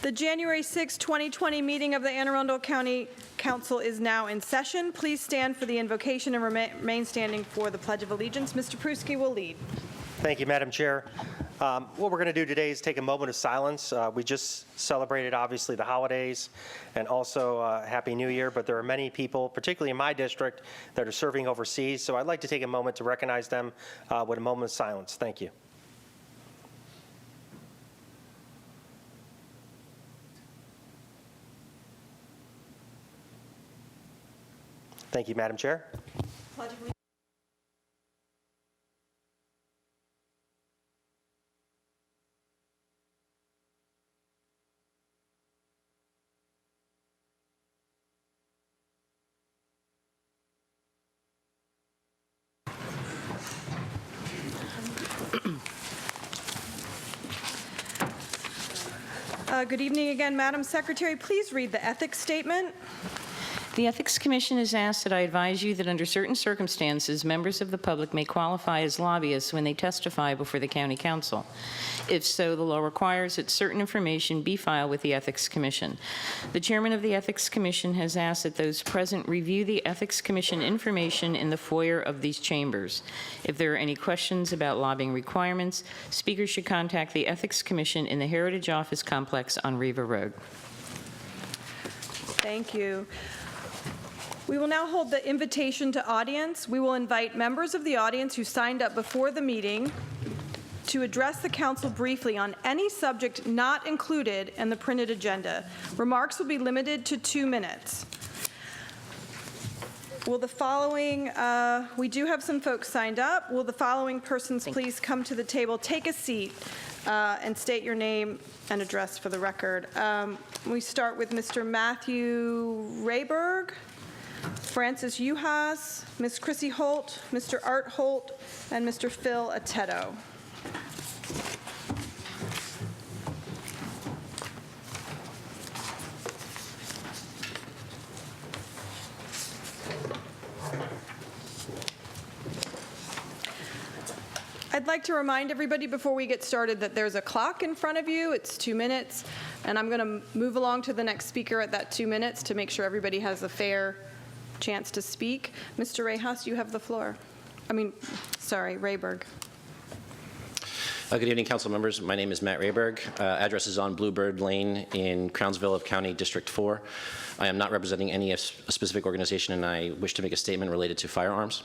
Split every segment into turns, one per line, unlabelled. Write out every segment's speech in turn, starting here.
The January 6, 2020 meeting of the Anne Arundel County Council is now in session. Please stand for the invocation and remain standing for the Pledge of Allegiance. Mr. Pruski will lead.
Thank you, Madam Chair. What we're going to do today is take a moment of silence. We just celebrated, obviously, the holidays and also Happy New Year, but there are many people, particularly in my district, that are serving overseas. So I'd like to take a moment to recognize them with a moment of silence. Thank you. Thank you, Madam Chair.
Pledge of Allegiance. Good evening again, Madam Secretary. Please read the ethics statement.
The Ethics Commission has asked that I advise you that under certain circumstances, members of the public may qualify as lobbyists when they testify before the County Council. If so, the law requires that certain information be filed with the Ethics Commission. The Chairman of the Ethics Commission has asked that those present review the Ethics Commission information in the foyer of these chambers. If there are any questions about lobbying requirements, speakers should contact the Ethics Commission in the Heritage Office Complex on Riva Road.
Thank you. We will now hold the invitation to audience. We will invite members of the audience who signed up before the meeting to address the council briefly on any subject not included in the printed agenda. Remarks will be limited to 2 minutes. Will the following, we do have some folks signed up. Will the following persons please come to the table, take a seat, and state your name and address for the record. We start with Mr. Matthew Rayberg, Francis Uhas, Ms. Chrissy Holt, Mr. Art Holt, and Mr. Phil Atetto. I'd like to remind everybody before we get started that there's a clock in front of you. It's 2 minutes, and I'm going to move along to the next speaker at that 2 minutes to make sure everybody has a fair chance to speak. Mr. Rayhas, you have the floor. Rayberg.
Good evening, council members. My name is Matt Rayberg. Address is on Bluebird Lane in Crownsville of County District 4. I am not representing any specific organization, and I wish to make a statement related to firearms.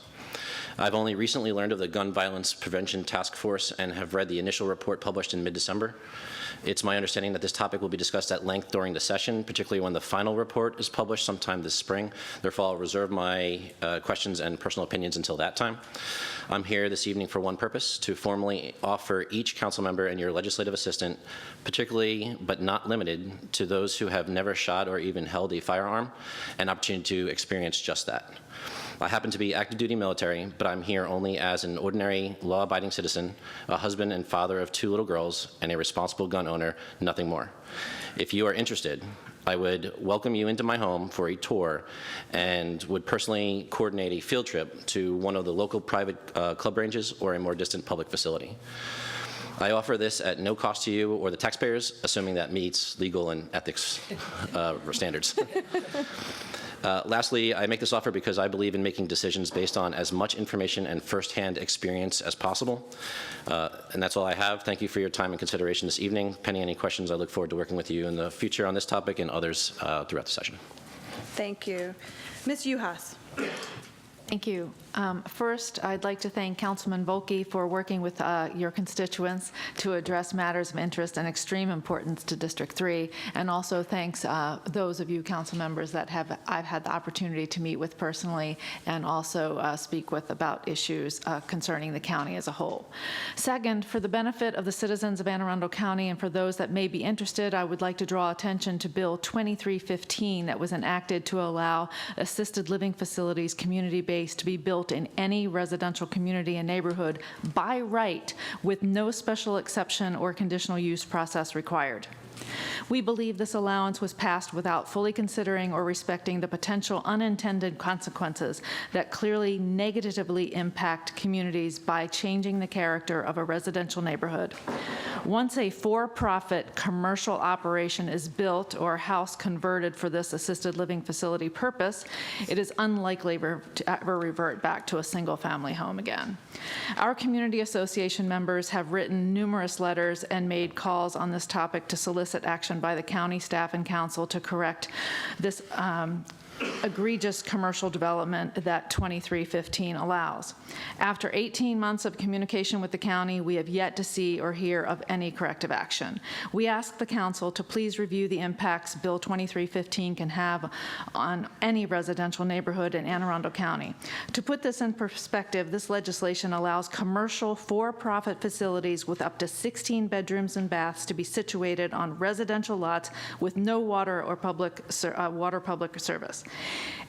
I've only recently learned of the Gun Violence Prevention Task Force and have read the initial report published in mid-December. It's my understanding that this topic will be discussed at length during the session, particularly when the final report is published sometime this spring. Therefore, I'll reserve my questions and personal opinions until that time. I'm here this evening for one purpose, to formally offer each council member and your legislative assistant, particularly but not limited to those who have never shot or even held a firearm, an opportunity to experience just that. I happen to be active duty military, but I'm here only as an ordinary law-abiding citizen, a husband and father of 2 little girls, and a responsible gun owner, nothing more. If you are interested, I would welcome you into my home for a tour and would personally coordinate a field trip to one of the local private club ranges or a more distant public facility. I offer this at no cost to you or the taxpayers, assuming that meets legal and ethics standards. Lastly, I make this offer because I believe in making decisions based on as much information and firsthand experience as possible. And that's all I have. Thank you for your time and consideration this evening. Pending any questions, I look forward to working with you in the future on this topic and others throughout the session.
Thank you. Ms. Uhas.
Thank you. First, I'd like to thank Councilman Volke for working with your constituents to address matters of interest and extreme importance to District 3, and also thanks those of you council members that I've had the opportunity to meet with personally and also speak with about issues concerning the county as a whole. Second, for the benefit of the citizens of Anne Arundel County and for those that may be interested, I would like to draw attention to Bill 2315 that was enacted to allow assisted living facilities community-based to be built in any residential community and neighborhood by right with no special exception or conditional use process required. We believe this allowance was passed without fully considering or respecting the potential unintended consequences that clearly negatively impact communities by changing the character of a residential neighborhood. Once a for-profit commercial operation is built or a house converted for this assisted living facility purpose, it is unlikely to ever revert back to a single-family home again. Our community association members have written numerous letters and made calls on this topic to solicit action by the county staff and council to correct this egregious commercial development that 2315 allows. After 18 months of communication with the county, we have yet to see or hear of any corrective action. We ask the council to please review the impacts Bill 2315 can have on any residential neighborhood in Anne Arundel County. To put this in perspective, this legislation allows commercial for-profit facilities with up to 16 bedrooms and baths to be situated on residential lots with no water or public service.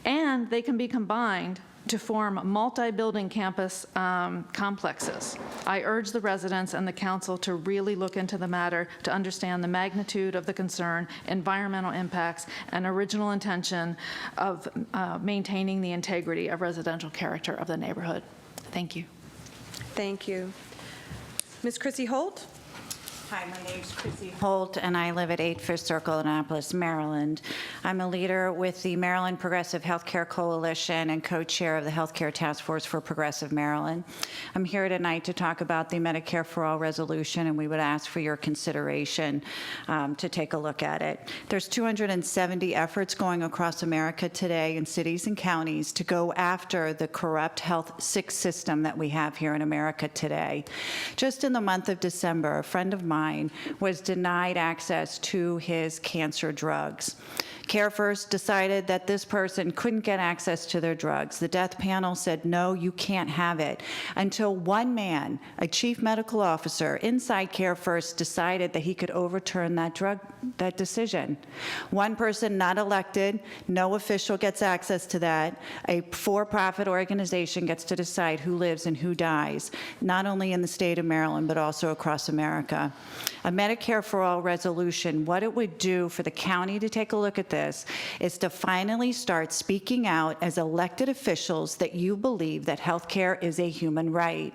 And they can be combined to form multi-building campus complexes. I urge the residents and the council to really look into the matter to understand the magnitude of the concern, environmental impacts, and original intention of maintaining the integrity of residential character of the neighborhood. Thank you.
Thank you. Ms. Chrissy Holt?
Hi, my name's Chrissy Holt, and I live at 8 Fifth Circle, Annapolis, Maryland. I'm a leader with the Maryland Progressive Healthcare Coalition and co-chair of the Healthcare Task Force for Progressive Maryland. I'm here tonight to talk about the Medicare for All resolution, and we would ask for your consideration to take a look at it. There's 270 efforts going across America today in cities and counties to go after the corrupt health sick system that we have here in America today. Just in the month of December, a friend of mine was denied access to his cancer drugs. CareFirst decided that this person couldn't get access to their drugs. The death panel said, no, you can't have it. Until one man, a chief medical officer inside CareFirst, decided that he could overturn that decision. One person not elected, no official gets access to that. A for-profit organization gets to decide who lives and who dies, not only in the state of Maryland, but also across America. A Medicare for All resolution, what it would do for the county to take a look at this is to finally start speaking out as elected officials that you believe that health care is a human right.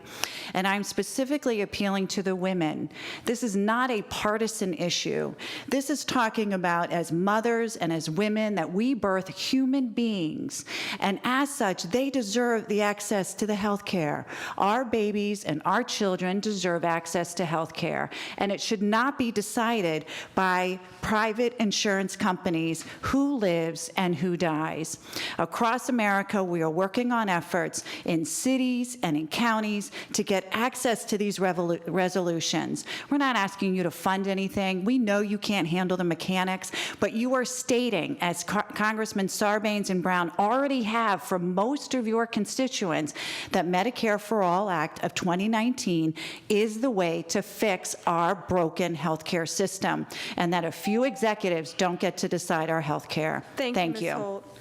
And I'm specifically appealing to the women. This is not a partisan issue. This is talking about as mothers and as women that we birth human beings. And as such, they deserve the access to the health care. Our babies and our children deserve access to health care. And it should not be decided by private insurance companies who lives and who dies. Across America, we are working on efforts in cities and in counties to get access to these resolutions. We're not asking you to fund anything. We know you can't handle the mechanics, but you are stating, as Congressman Sarbanes and Brown already have for most of your constituents, that Medicare for All Act of 2019 is the way to fix our broken healthcare system, and that a few executives don't get to decide our health care.
Thank you, Ms. Holt.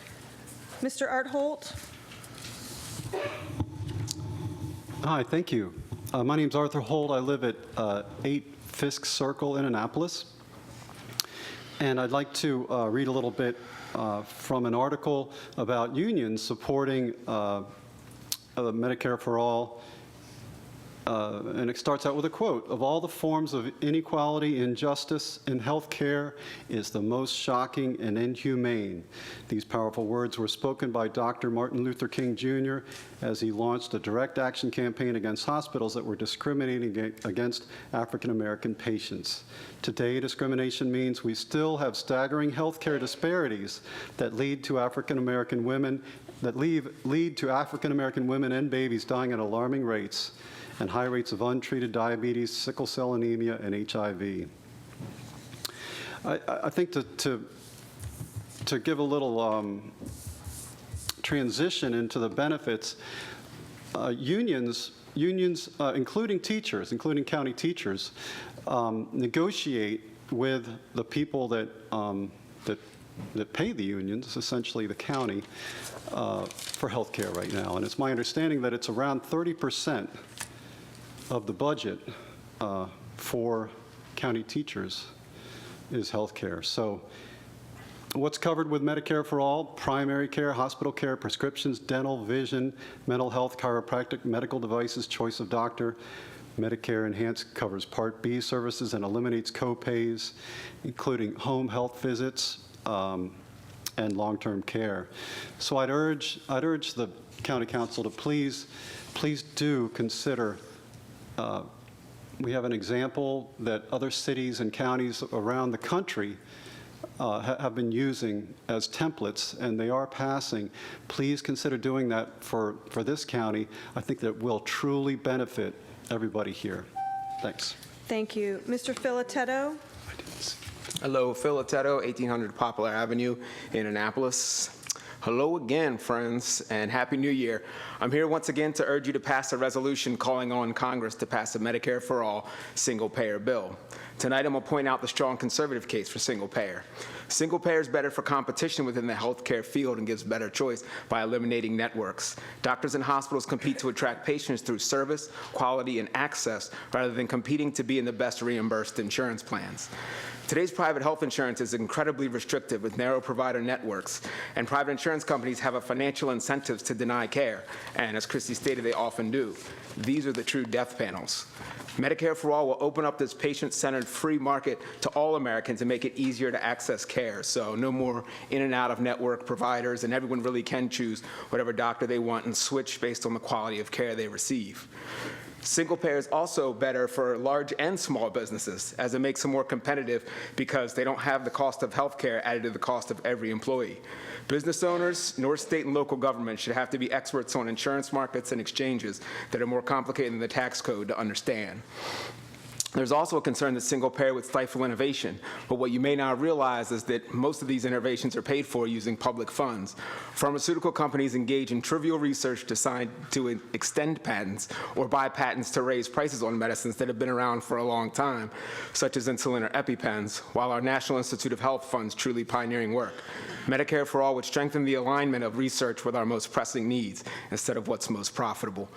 Mr. Art Holt?
Hi, thank you. My name's Arthur Holt. I live at 8 Fisk Circle in Annapolis. And I'd like to read a little bit from an article about unions supporting Medicare for All. And it starts out with a quote: "Of all the forms of inequality, injustice in health care is the most shocking and inhumane." These powerful words were spoken by Dr. Martin Luther King Jr. as he launched a direct action campaign against hospitals that were discriminating against African American patients. Today, discrimination means we still have staggering health care disparities that lead to African American women and babies dying at alarming rates, and high rates of untreated diabetes, sickle cell anemia, and HIV. I think to give a little transition into the benefits, unions, including teachers, including county teachers, negotiate with the people that pay the unions, essentially the county, for health care right now. And it's my understanding that it's around 30% of the budget for county teachers is healthcare. So what's covered with Medicare for All? Primary care, hospital care, prescriptions, dental, vision, mental health, chiropractic, medical devices, choice of doctor. Medicare Enhanced covers Part B services and eliminates co-pays, including home health visits and long-term care. So I'd urge the County Council to please do consider. We have an example that other cities and counties around the country have been using as templates, and they are passing. Please consider doing that for this county. I think that will truly benefit everybody here. Thanks.
Thank you. Mr. Filetetto?
Hello, Filetetto, 1800 Poplar Avenue in Annapolis. Hello again, friends, and Happy New Year. I'm here once again to urge you to pass a resolution calling on Congress to pass a Medicare for All single-payer bill. Tonight, I'm going to point out the strong conservative case for single-payer. Single-payer is better for competition within the healthcare field and gives better choice by eliminating networks. Doctors and hospitals compete to attract patients through service, quality, and access, rather than competing to be in the best reimbursed insurance plans. Today's private health insurance is incredibly restrictive with narrow provider networks, and private insurance companies have a financial incentives to deny care, and as Christy stated, they often do. These are the true death panels. Medicare for All will open up this patient-centered free market to all Americans and make it easier to access care. So no more in and out of network providers, and everyone really can choose whatever doctor they want and switch based on the quality of care they receive. Single payer is also better for large and small businesses, as it makes them more competitive because they don't have the cost of health care added to the cost of every employee. Business owners, nor state and local government should have to be experts on insurance markets and exchanges that are more complicated than the tax code to understand. There's also a concern that single payer would stifle innovation, but what you may not realize is that most of these innovations are paid for using public funds. Pharmaceutical companies engage in trivial research to extend patents or buy patents to raise prices on medicines that have been around for a long time, such as insulin or EpiPens, while our National Institute of Health funds truly pioneering work. Medicare for All would strengthen the alignment of research with our most pressing needs instead of what's most profitable.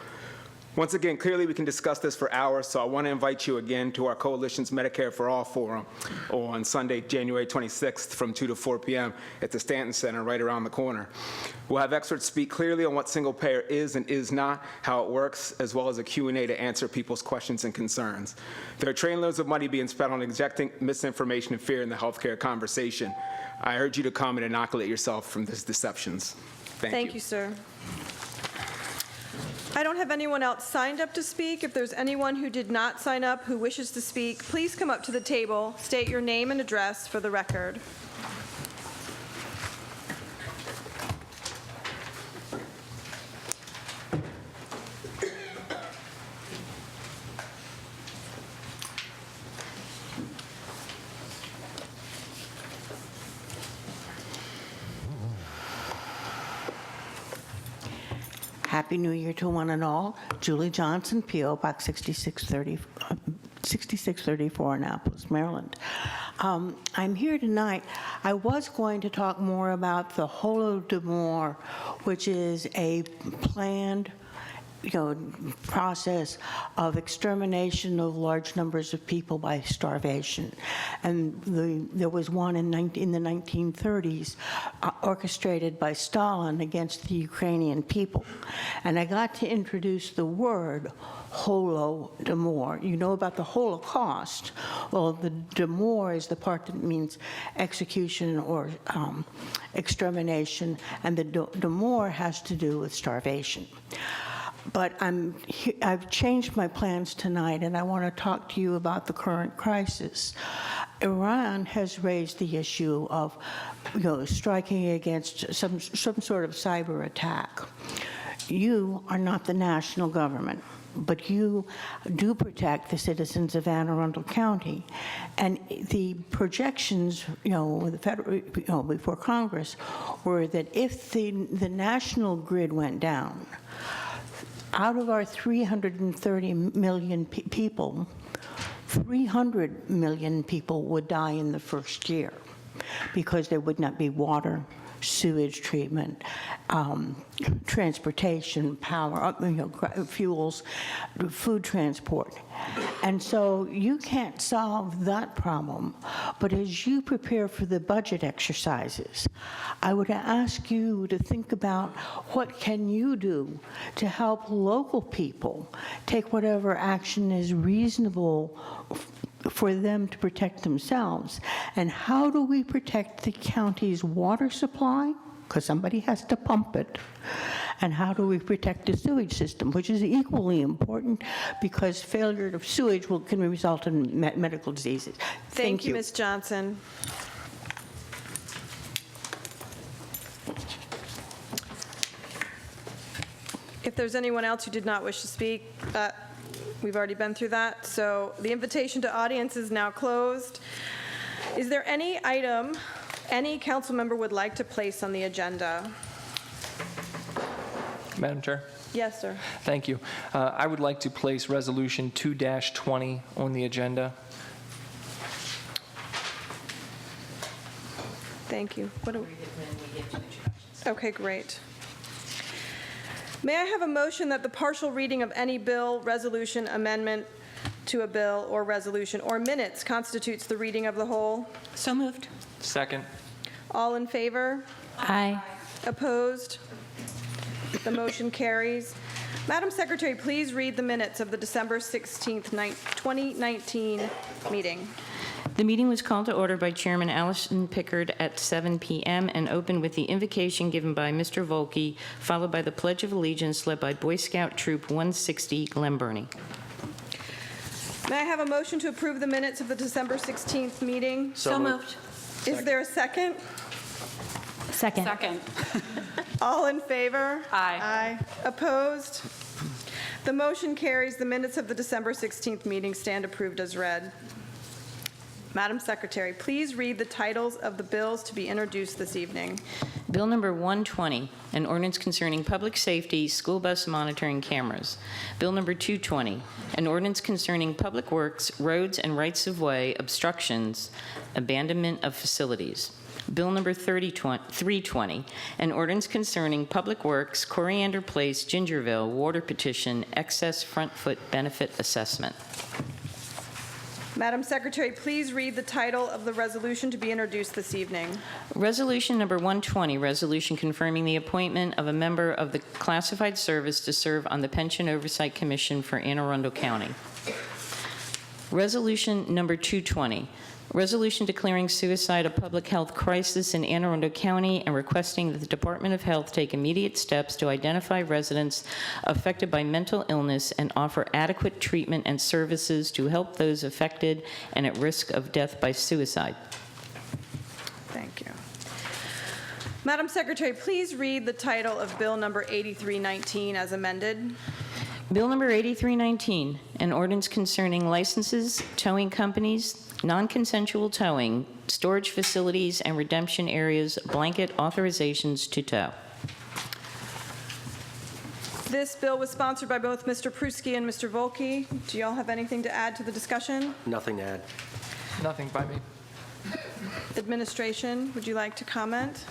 Once again, clearly we can discuss this for hours, so I want to invite you again to our Coalition's Medicare for All Forum on Sunday, January 26th from 2 to 4 p.m. at the Stanton Center right around the corner. We'll have experts speak clearly on what single payer is and is not, how it works, as well as a Q&A to answer people's questions and concerns. There are trainloads of money being spent on injecting misinformation and fear in the healthcare conversation. I urge you to come and inoculate yourself from these deceptions.
Thank you, sir. I don't have anyone else signed up to speak. If there's anyone who did not sign up who wishes to speak, please come up to the table, state your name and address for the record.
Happy New Year to one and all. Julie Johnson, P.O. Box 6634, Annapolis, Maryland. I'm here tonight. I was going to talk more about the Holodomor, which is a planned process of extermination of large numbers of people by starvation. And there was one in the 1930s orchestrated by Stalin against the Ukrainian people. And I got to introduce the word Holodomor. You know about the Holocaust. Well, the Domor is the part that means execution or extermination, and the Domor has to do with starvation. But I've changed my plans tonight, and I want to talk to you about the current crisis. Iran has raised the issue of, striking against some sort of cyber attack. You are not the national government, but you do protect the citizens of Anne Arundel County. And the projections, the federal, before Congress, were that if the national grid went down, out of our 330 million people, 300 million people would die in the first year because there would not be water, sewage treatment, transportation, power, fuels, food transport. And so you can't solve that problem. But as you prepare for the budget exercises, I would ask you to think about what can you do to help local people take whatever action is reasonable for them to protect themselves. And how do we protect the county's water supply? Because somebody has to pump it. And how do we protect the sewage system, which is equally important because failure of sewage can result in medical diseases.
Thank you, Ms. Johnson. If there's anyone else who did not wish to speak, we've already been through that. So the invitation to audience is now closed. Is there any item any council member would like to place on the agenda?
Madam Chair.
Yes, sir.
Thank you. I would like to place Resolution 2-20 on the agenda.
Thank you. Okay, great. May I have a motion that the partial reading of any bill, resolution, amendment to a bill or resolution or minutes constitutes the reading of the whole?
So moved.
Second.
All in favor?
Aye.
Opposed? The motion carries. Madam Secretary, please read the minutes of the December 16th, 2019 meeting.
The meeting was called to order by Chairman Allison Pickard at 7 p.m. and opened with the invocation given by Mr. Volke, followed by the Pledge of Allegiance led by Boy Scout Troop 160, Glen Burnie.
May I have a motion to approve the minutes of the December 16th meeting?
So moved.
Is there a second?
Second.
All in favor?
Aye.
Aye. Opposed? The motion carries. The minutes of the December 16th meeting stand approved as read. Madam Secretary, please read the titles of the bills to be introduced this evening.
Bill number 120, an ordinance concerning public safety, school bus monitoring cameras. Bill number 220, an ordinance concerning public works, roads and rights-of-way, obstructions, abandonment of facilities. Bill number 320, an ordinance concerning public works, Coriander Place, Gingerville, water petition, excess front foot benefit assessment.
Madam Secretary, please read the title of the resolution to be introduced this evening.
Resolution number 120, resolution confirming the appointment of a member of the classified service to serve on the Pension Oversight Commission for Anne Arundel County. Resolution number 220, resolution declaring suicide a public health crisis in Anne Arundel County and requesting that the Department of Health take immediate steps to identify residents affected by mental illness and offer adequate treatment and services to help those affected and at risk of death by suicide.
Thank you. Madam Secretary, please read the title of Bill number 8319 as amended.
Bill number 8319, an ordinance concerning licenses, towing companies, non-consensual towing, storage facilities, and redemption areas, blanket authorizations to tow.
This bill was sponsored by both Mr. Pruski and Mr. Volke. Do y'all have anything to add to the discussion?
Nothing to add.
Nothing by me.
Administration, would you like to comment?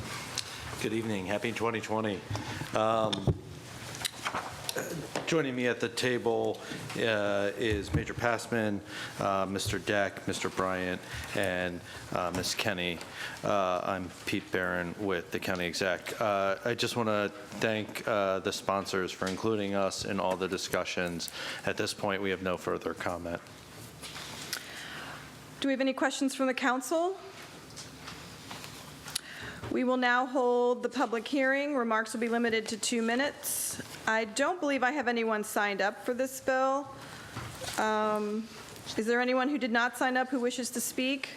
Good evening. Happy 2020. Joining me at the table is Major Passman, Mr. Deck, Mr. Bryant, and Ms. Kenny. I'm Pete Barron with the county exec. I just want to thank the sponsors for including us in all the discussions. At this point, we have no further comment.
Do we have any questions from the council? We will now hold the public hearing. Remarks will be limited to 2 minutes. I don't believe I have anyone signed up for this bill. Is there anyone who did not sign up who wishes to speak?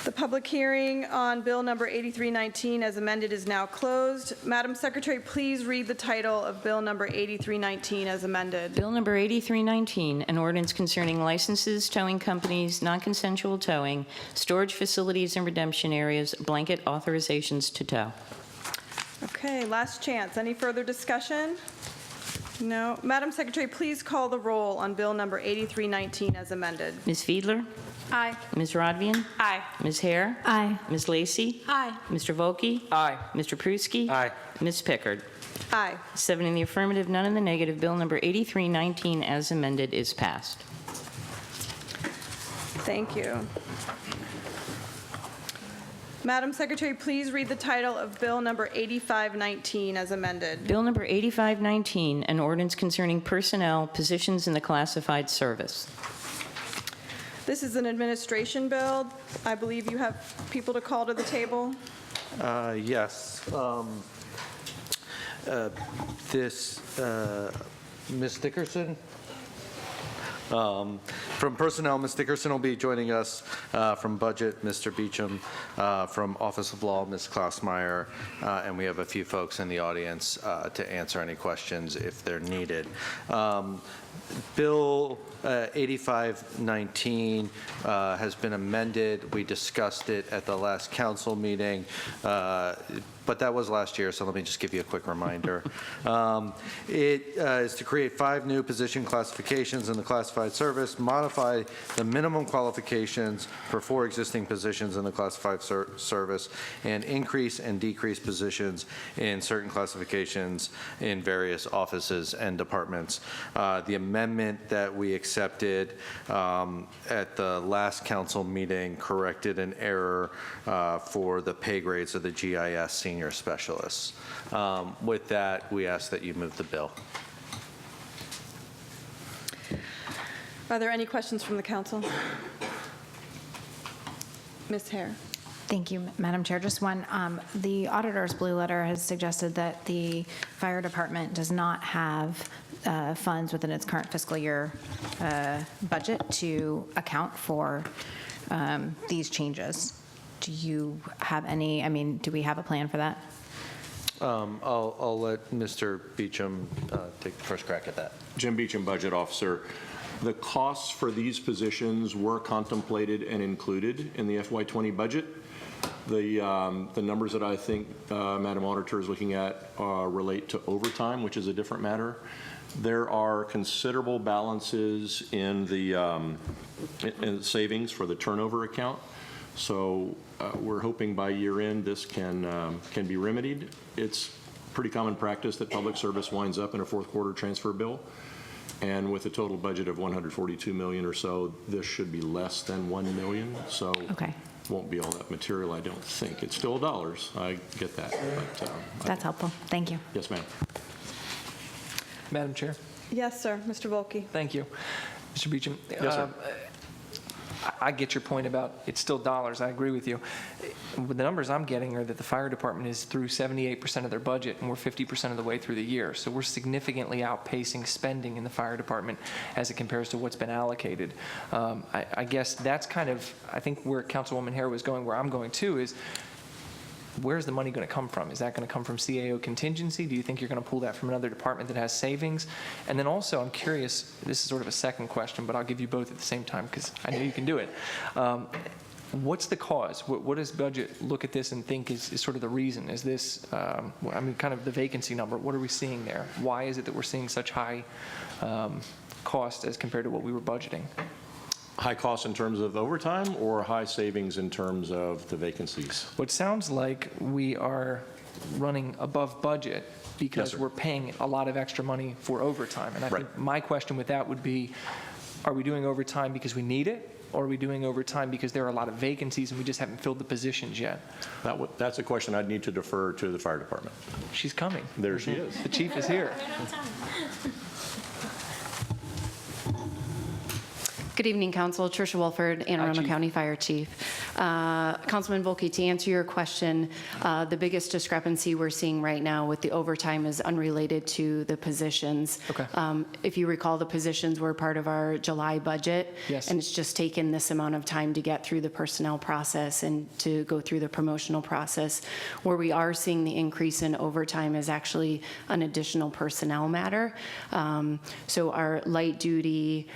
The public hearing on Bill number 8319 as amended is now closed. Madam Secretary, please read the title of Bill number 8319 as amended.
Bill number 8319, an ordinance concerning licenses, towing companies, non-consensual towing, storage facilities and redemption areas, blanket authorizations to tow.
Okay, last chance. Any further discussion? No. Madam Secretary, please call the roll on Bill number 8319 as amended.
Ms. Fiedler?
Aye.
Ms. Rodvian?
Aye.
Ms. Hare?
Aye.
Ms. Lacy?
Aye.
Mr. Volkey?
Aye.
Mr. Pruski?
Aye.
Ms. Pickard?
Aye.
7 in the affirmative, none in the negative. Bill number 8319 as amended is passed.
Thank you. Madam Secretary, please read the title of Bill number 8519 as amended.
Bill number 8519, an ordinance concerning personnel positions in the classified service.
This is an administration bill. I believe you have people to call to the table.
Yes. Ms. Dickerson? From Personnel, Ms. Dickerson will be joining us. From Budget, Mr. Beecham. From Office of Law, Ms. Klausmeyer. And we have a few folks in the audience to answer any questions if they're needed. Bill 8519 has been amended. We discussed it at the last council meeting, but that was last year, so let me just give you a quick reminder. It is to create 5 new position classifications in the classified service, modify the minimum qualifications for 4 existing positions in the classified service, and increase and decrease positions in certain classifications in various offices and departments. The amendment that we accepted at the last council meeting corrected an error for the pay grades of the GIS senior specialists. With that, we ask that you move the bill.
Are there any questions from the council? Ms. Hare.
Thank you, Madam Chair. Just one. The auditor's blue letter has suggested that the fire department does not have funds within its current fiscal year budget to account for these changes. Do you have any, do we have a plan for that?
I'll let Mr. Beecham take the first crack at that.
Jim Beecham, Budget Officer. The costs for these positions were contemplated and included in the FY20 budget. The numbers that I think Madam Auditor is looking at relate to overtime, which is a different matter. There are considerable balances in the in savings for the turnover account. So we're hoping by year end this can be remedied. It's pretty common practice that public service winds up in a fourth quarter transfer bill. And with a total budget of $142 million or so, this should be less than $1 million. So
Okay.
won't be all that material, I don't think. It's still dollars. I get that. But,
That's helpful. Thank you.
Yes, ma'am.
Madam Chair?
Yes, sir. Mr. Volkey.
Thank you. Mr. Beecham?
Yes, sir.
I get your point about it's still dollars. I agree with you. The numbers I'm getting are that the fire department is through 78% of their budget, and we're 50% of the way through the year. So we're significantly outpacing spending in the fire department as it compares to what's been allocated. I guess that's kind of, I think, where Councilwoman Hare was going, where I'm going too, is where's the money going to come from? Is that going to come from CAO contingency? Do you think you're going to pull that from another department that has savings? And then also, I'm curious, this is sort of a second question, but I'll give you both at the same time because I know you can do it. What's the cause? What does budget look at this and think is sort of the reason? Is this, kind of the vacancy number? What are we seeing there? Why is it that we're seeing such high cost as compared to what we were budgeting?
High costs in terms of overtime or high savings in terms of the vacancies?
Well, it sounds like we are running above budget because
Yes, sir.
we're paying a lot of extra money for overtime. And I think my question with that would be, are we doing overtime because we need it? Or are we doing overtime because there are a lot of vacancies and we just haven't filled the positions yet?
That's a question I'd need to defer to the fire department.
She's coming.
There she is.
The chief is here.
Good evening, Council. Tricia Wolford, Anne Arundel County Fire Chief. Councilman Volkey, to answer your question, the biggest discrepancy we're seeing right now with the overtime is unrelated to the positions.
Okay.
If you recall, the positions were part of our July budget.
Yes.
And it's just taken this amount of time to get through the personnel process and to go through the promotional process. Where we are seeing the increase in overtime is actually an additional personnel matter. So our light duty,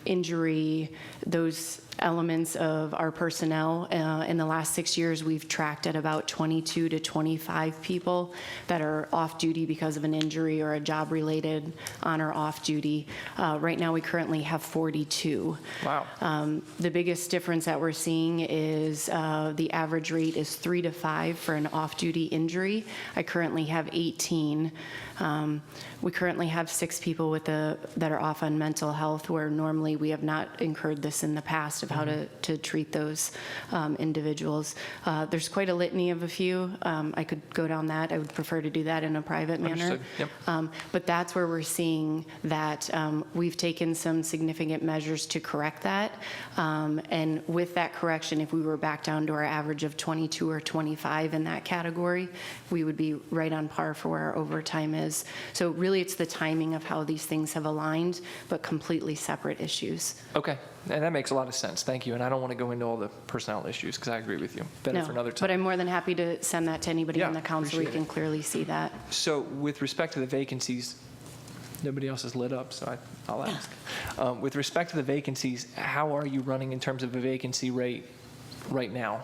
injury injury, those elements of our personnel. In the last 6 years, we've tracked at about 22 to 25 people that are off duty because of an injury or a job-related on or off duty. Right now, we currently have 42.
Wow.
The biggest difference that we're seeing is the average rate is 3 to 5 for an off-duty injury. I currently have 18. We currently have 6 people that are off on mental health, where normally we have not incurred this in the past of how to treat those individuals. There's quite a litany of a few. I could go down that. I would prefer to do that in a private manner.
Understood. Yep.
But that's where we're seeing that we've taken some significant measures to correct that. And with that correction, if we were back down to our average of 22 or 25 in that category, we would be right on par for where our overtime is. So really, it's the timing of how these things have aligned, but completely separate issues.
Okay, and that makes a lot of sense. Thank you. And I don't want to go into all the personnel issues because I agree with you. Better
No,
for another time.
but I'm more than happy to send that to anybody
Yeah,
on the council. We
appreciate
can clearly see that.
So with respect to the vacancies, nobody else is lit up, so I'll ask. With respect to the vacancies, how are you running in terms of a vacancy rate right now?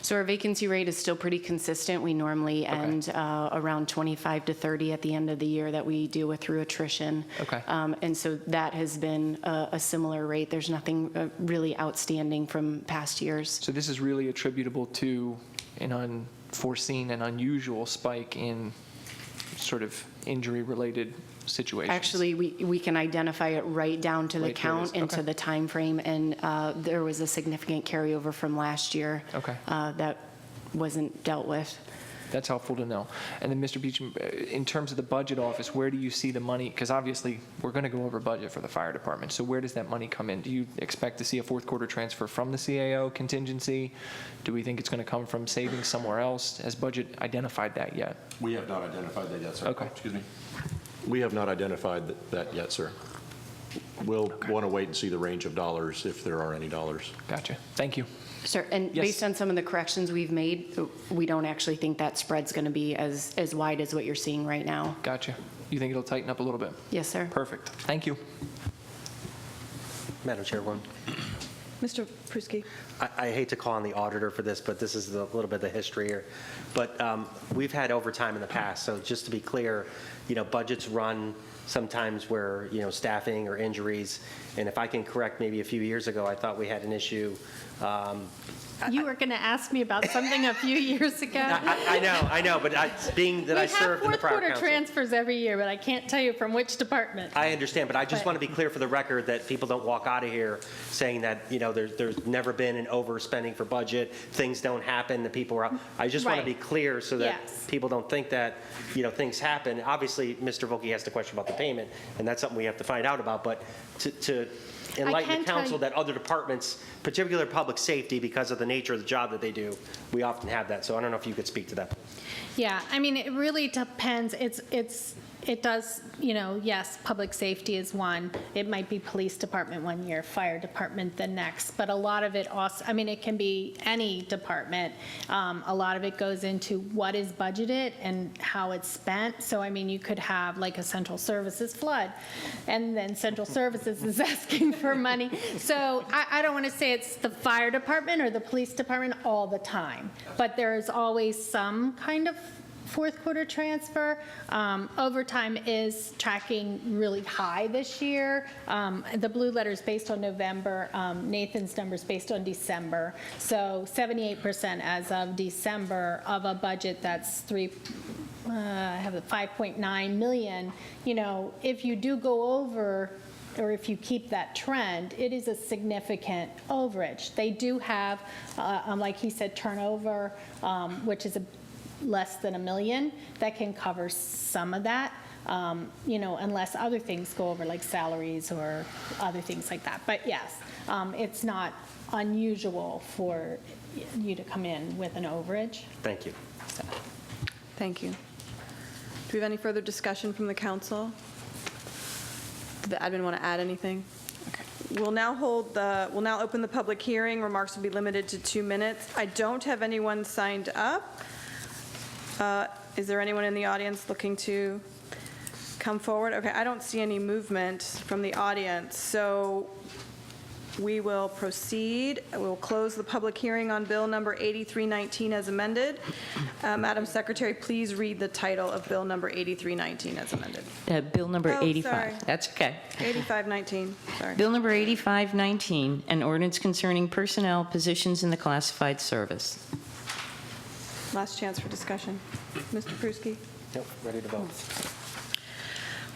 So our vacancy rate is still pretty consistent. We normally end around 25 to 30 at the end of the year that we deal with through attrition.
Okay.
And so that has been a similar rate. There's nothing really outstanding from past years.
So this is really attributable to an unforeseen and unusual spike in sort of injury-related situations.
Actually, we can identify it right down to the
Right, there it
count
is.
and to
Okay.
the time frame, and there was a significant carryover from last year
Okay.
that wasn't dealt with.
That's helpful to know. And then, Mr. Beecham, in terms of the budget office, where do you see the money? Because obviously, we're going to go over budget for the fire department. So where does that money come in? Do you expect to see a fourth quarter transfer from the CAO contingency? Do we think it's going to come from savings somewhere else? Has budget identified that yet?
We have not identified that yet, sir.
Okay.
Excuse me. We have not identified that yet, sir. We'll want to wait and see the range of dollars, if there are any dollars.
Gotcha. Thank you.
Sir, and
Yes.
based on some of the corrections we've made, we don't actually think that spread's going to be as wide as what you're seeing right now.
Gotcha. You think it'll tighten up a little bit?
Yes, sir.
Perfect. Thank you.
Madam Chairwoman,
Mr. Pruski?
I hate to call on the auditor for this, but this is a little bit of the history here. But we've had overtime in the past, so just to be clear, budgets run sometimes where, staffing or injuries, and if I can correct, maybe a few years ago, I thought we had an issue.
You were going to ask me about something a few years ago.
I know, but being that I served in the prior
We have fourth quarter
council.
transfers every year, but I can't tell you from which department.
I understand, but I just want to be clear for the record that people don't walk out of here saying that, there's never been an overspending for budget, things don't happen, the people are out. I just want to be
Right.
clear so that
Yes.
people don't think that, things happen. Obviously, Mr. Volkey asked a question about the payment, and that's something we have to find out about, but to enlighten
can
the
tell
council
you-
that other departments, particularly public safety, because of the nature of the job that they do, we often have that. So I don't know if you could speak to that.
Yeah, I mean, it really depends. It does, yes, public safety is one. It might be police department one year, fire department the next, but a lot of it also, it can be any department. A lot of it goes into what is budgeted and how it's spent. So, you could have like a central services flood, and then central services is asking for money. So I don't want to say it's the fire department or the police department all the time, but there is always some kind of fourth quarter transfer. Overtime is tracking really high this year. The blue letter is based on November. Nathan's number is based on December. So 78% as of December of a budget that's I have the 5.9 million. If you do go over, or if you keep that trend, it is a significant overage. They do have, like he said, turnover, which is less than $1 million, that can cover some of that, unless other things go over, like salaries or other things like that. But yes, it's not unusual for you to come in with an overage.
Thank you.
Thank you. Do we have any further discussion from the council? Did the admin want to add anything? Okay. We'll now open the public hearing. Remarks will be limited to 2 minutes. I don't have anyone signed up. Is there anyone in the audience looking to come forward? Okay, I don't see any movement from the audience. So We will proceed. We will close the public hearing on Bill number 8319 as amended. Madam Secretary, please read the title of Bill number 8319 as amended.
Bill number
Oh,
85.
sorry.
That's okay.
8519, sorry.
Bill number 8519, an ordinance concerning personnel positions in the classified service.
Last chance for discussion. Mr. Pruski?
Yep, ready to vote.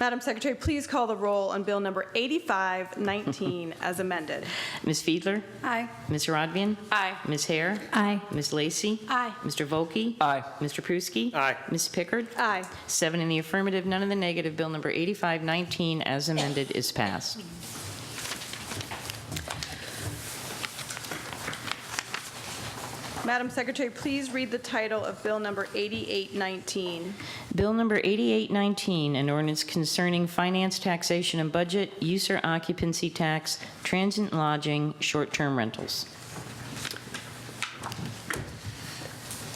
Madam Secretary, please call the roll on Bill number 8519 as amended.
Ms. Fiedler?
Aye.
Ms. Rodvian?
Aye.
Ms. Hare?
Aye.
Ms. Lacy?
Aye.
Mr. Volkey?
Aye.
Mr. Pruski?
Aye.
Ms. Pickard?
Aye.
7 in the affirmative, none in the negative. Bill number 8519 as amended is passed.
Madam Secretary, please read the title of Bill number 8819.
Bill number 8819, an ordinance concerning finance, taxation, and budget, use or occupancy tax, transient lodging, short-term rentals.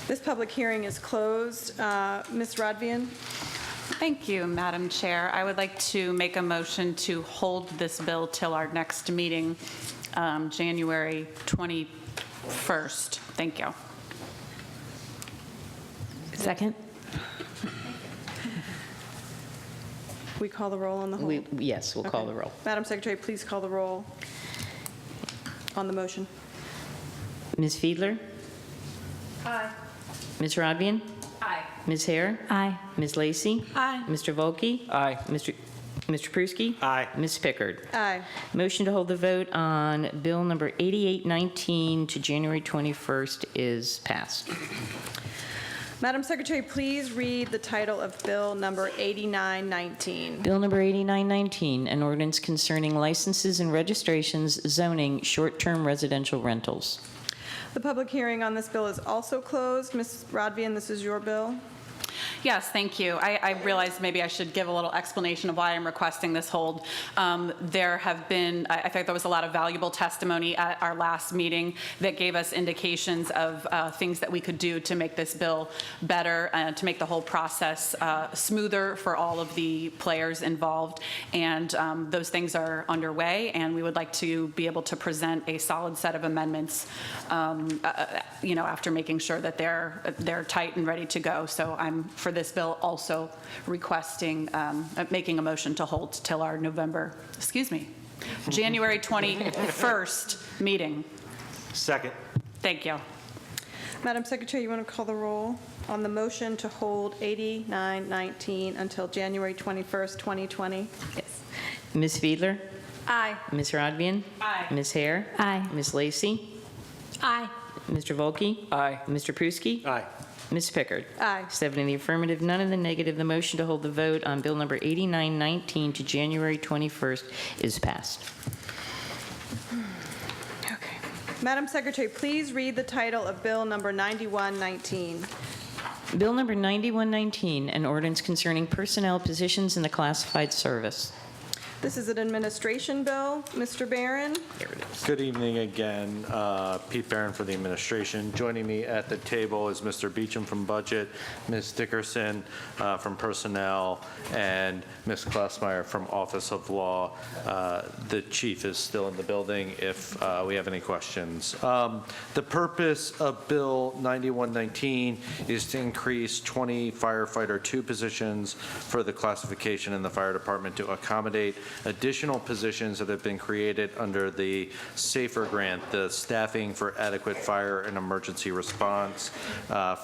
This public hearing is closed. Ms. Rodvian?
Thank you, Madam Chair. I would like to make a motion to hold this bill till our next meeting, January 21st. Thank you.
Second?
We call the roll on the hold?
Yes, we'll call
Okay.
the roll.
Madam Secretary, please call the roll on the motion.
Ms. Fiedler?
Aye.
Ms. Rodvian?
Aye.
Ms. Hare?
Aye.
Ms. Lacy?
Aye.
Mr. Volkey?
Aye.
Mr. Pruski?
Aye.
Ms. Pickard?
Aye.
Motion to hold the vote on Bill number 8819 to January 21st is passed.
Madam Secretary, please read the title of Bill number 8919.
Bill number 8919, an ordinance concerning licenses and registrations zoning short-term residential rentals.
The public hearing on this bill is also closed. Ms. Rodvian, this is your bill.
Yes, thank you. I realized maybe I should give a little explanation of why I'm requesting this hold. There have been, I think there was a lot of valuable testimony at our last meeting that gave us indications of things that we could do to make this bill better, to make the whole process smoother for all of the players involved. And those things are underway, and we would like to be able to present a solid set of amendments, after making sure that they're tight and ready to go. So I'm, for this bill, also requesting, making a motion to hold till our January 21st meeting.
Second.
Thank you.
Madam Secretary, you want to call the roll on the motion to hold 8919 until January 21st, 2020?
Yes. Ms. Fiedler?
Aye.
Ms. Rodvian?
Aye.
Ms. Hare?
Aye.
Ms. Lacy?
Aye.
Mr. Volkey?
Aye.
Mr. Pruski?
Aye.
Ms. Pickard?
Aye. 7
in the affirmative, none in the negative. The motion to hold the vote on Bill number 8919 to January 21st is passed.
Okay. Madam Secretary, please read the title of Bill number 9119.
Bill number 9119, an ordinance concerning personnel positions in the classified service.
This is an administration bill. Mr. Barron?
There it is.
Good evening again. Pete Barron for the administration. Joining me at the table is Mr. Beecham from Budget, Ms. Dickerson from Personnel, and Ms. Klausmeyer from Office of Law. The chief is still in the building if we have any questions. The purpose of Bill 9119 is to increase 20 firefighter 2 positions for the classification in the fire department to accommodate additional positions that have been created under the SAFER grant, the Staffing for Adequate Fire and Emergency Response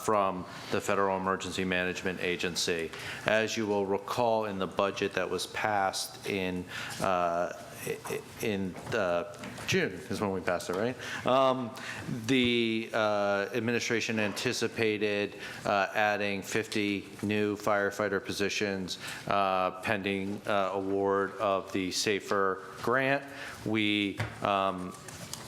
from the Federal Emergency Management Agency. As you will recall, in the budget that was passed in June is when we passed it, right? The administration anticipated adding 50 new firefighter positions pending award of the SAFER grant. We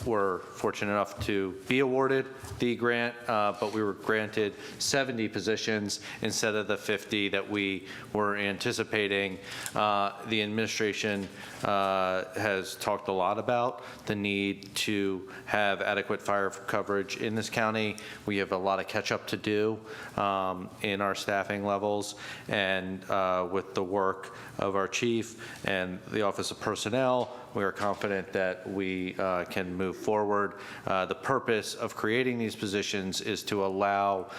were fortunate enough to be awarded the grant, but we were granted 70 positions instead of the 50 that we were anticipating. The administration has talked a lot about the need to have adequate fire coverage in this county. We have a lot of catch up to do in our staffing levels, and with the work of our chief and the Office of Personnel, we are confident that we can move forward. The purpose of creating these positions is to allow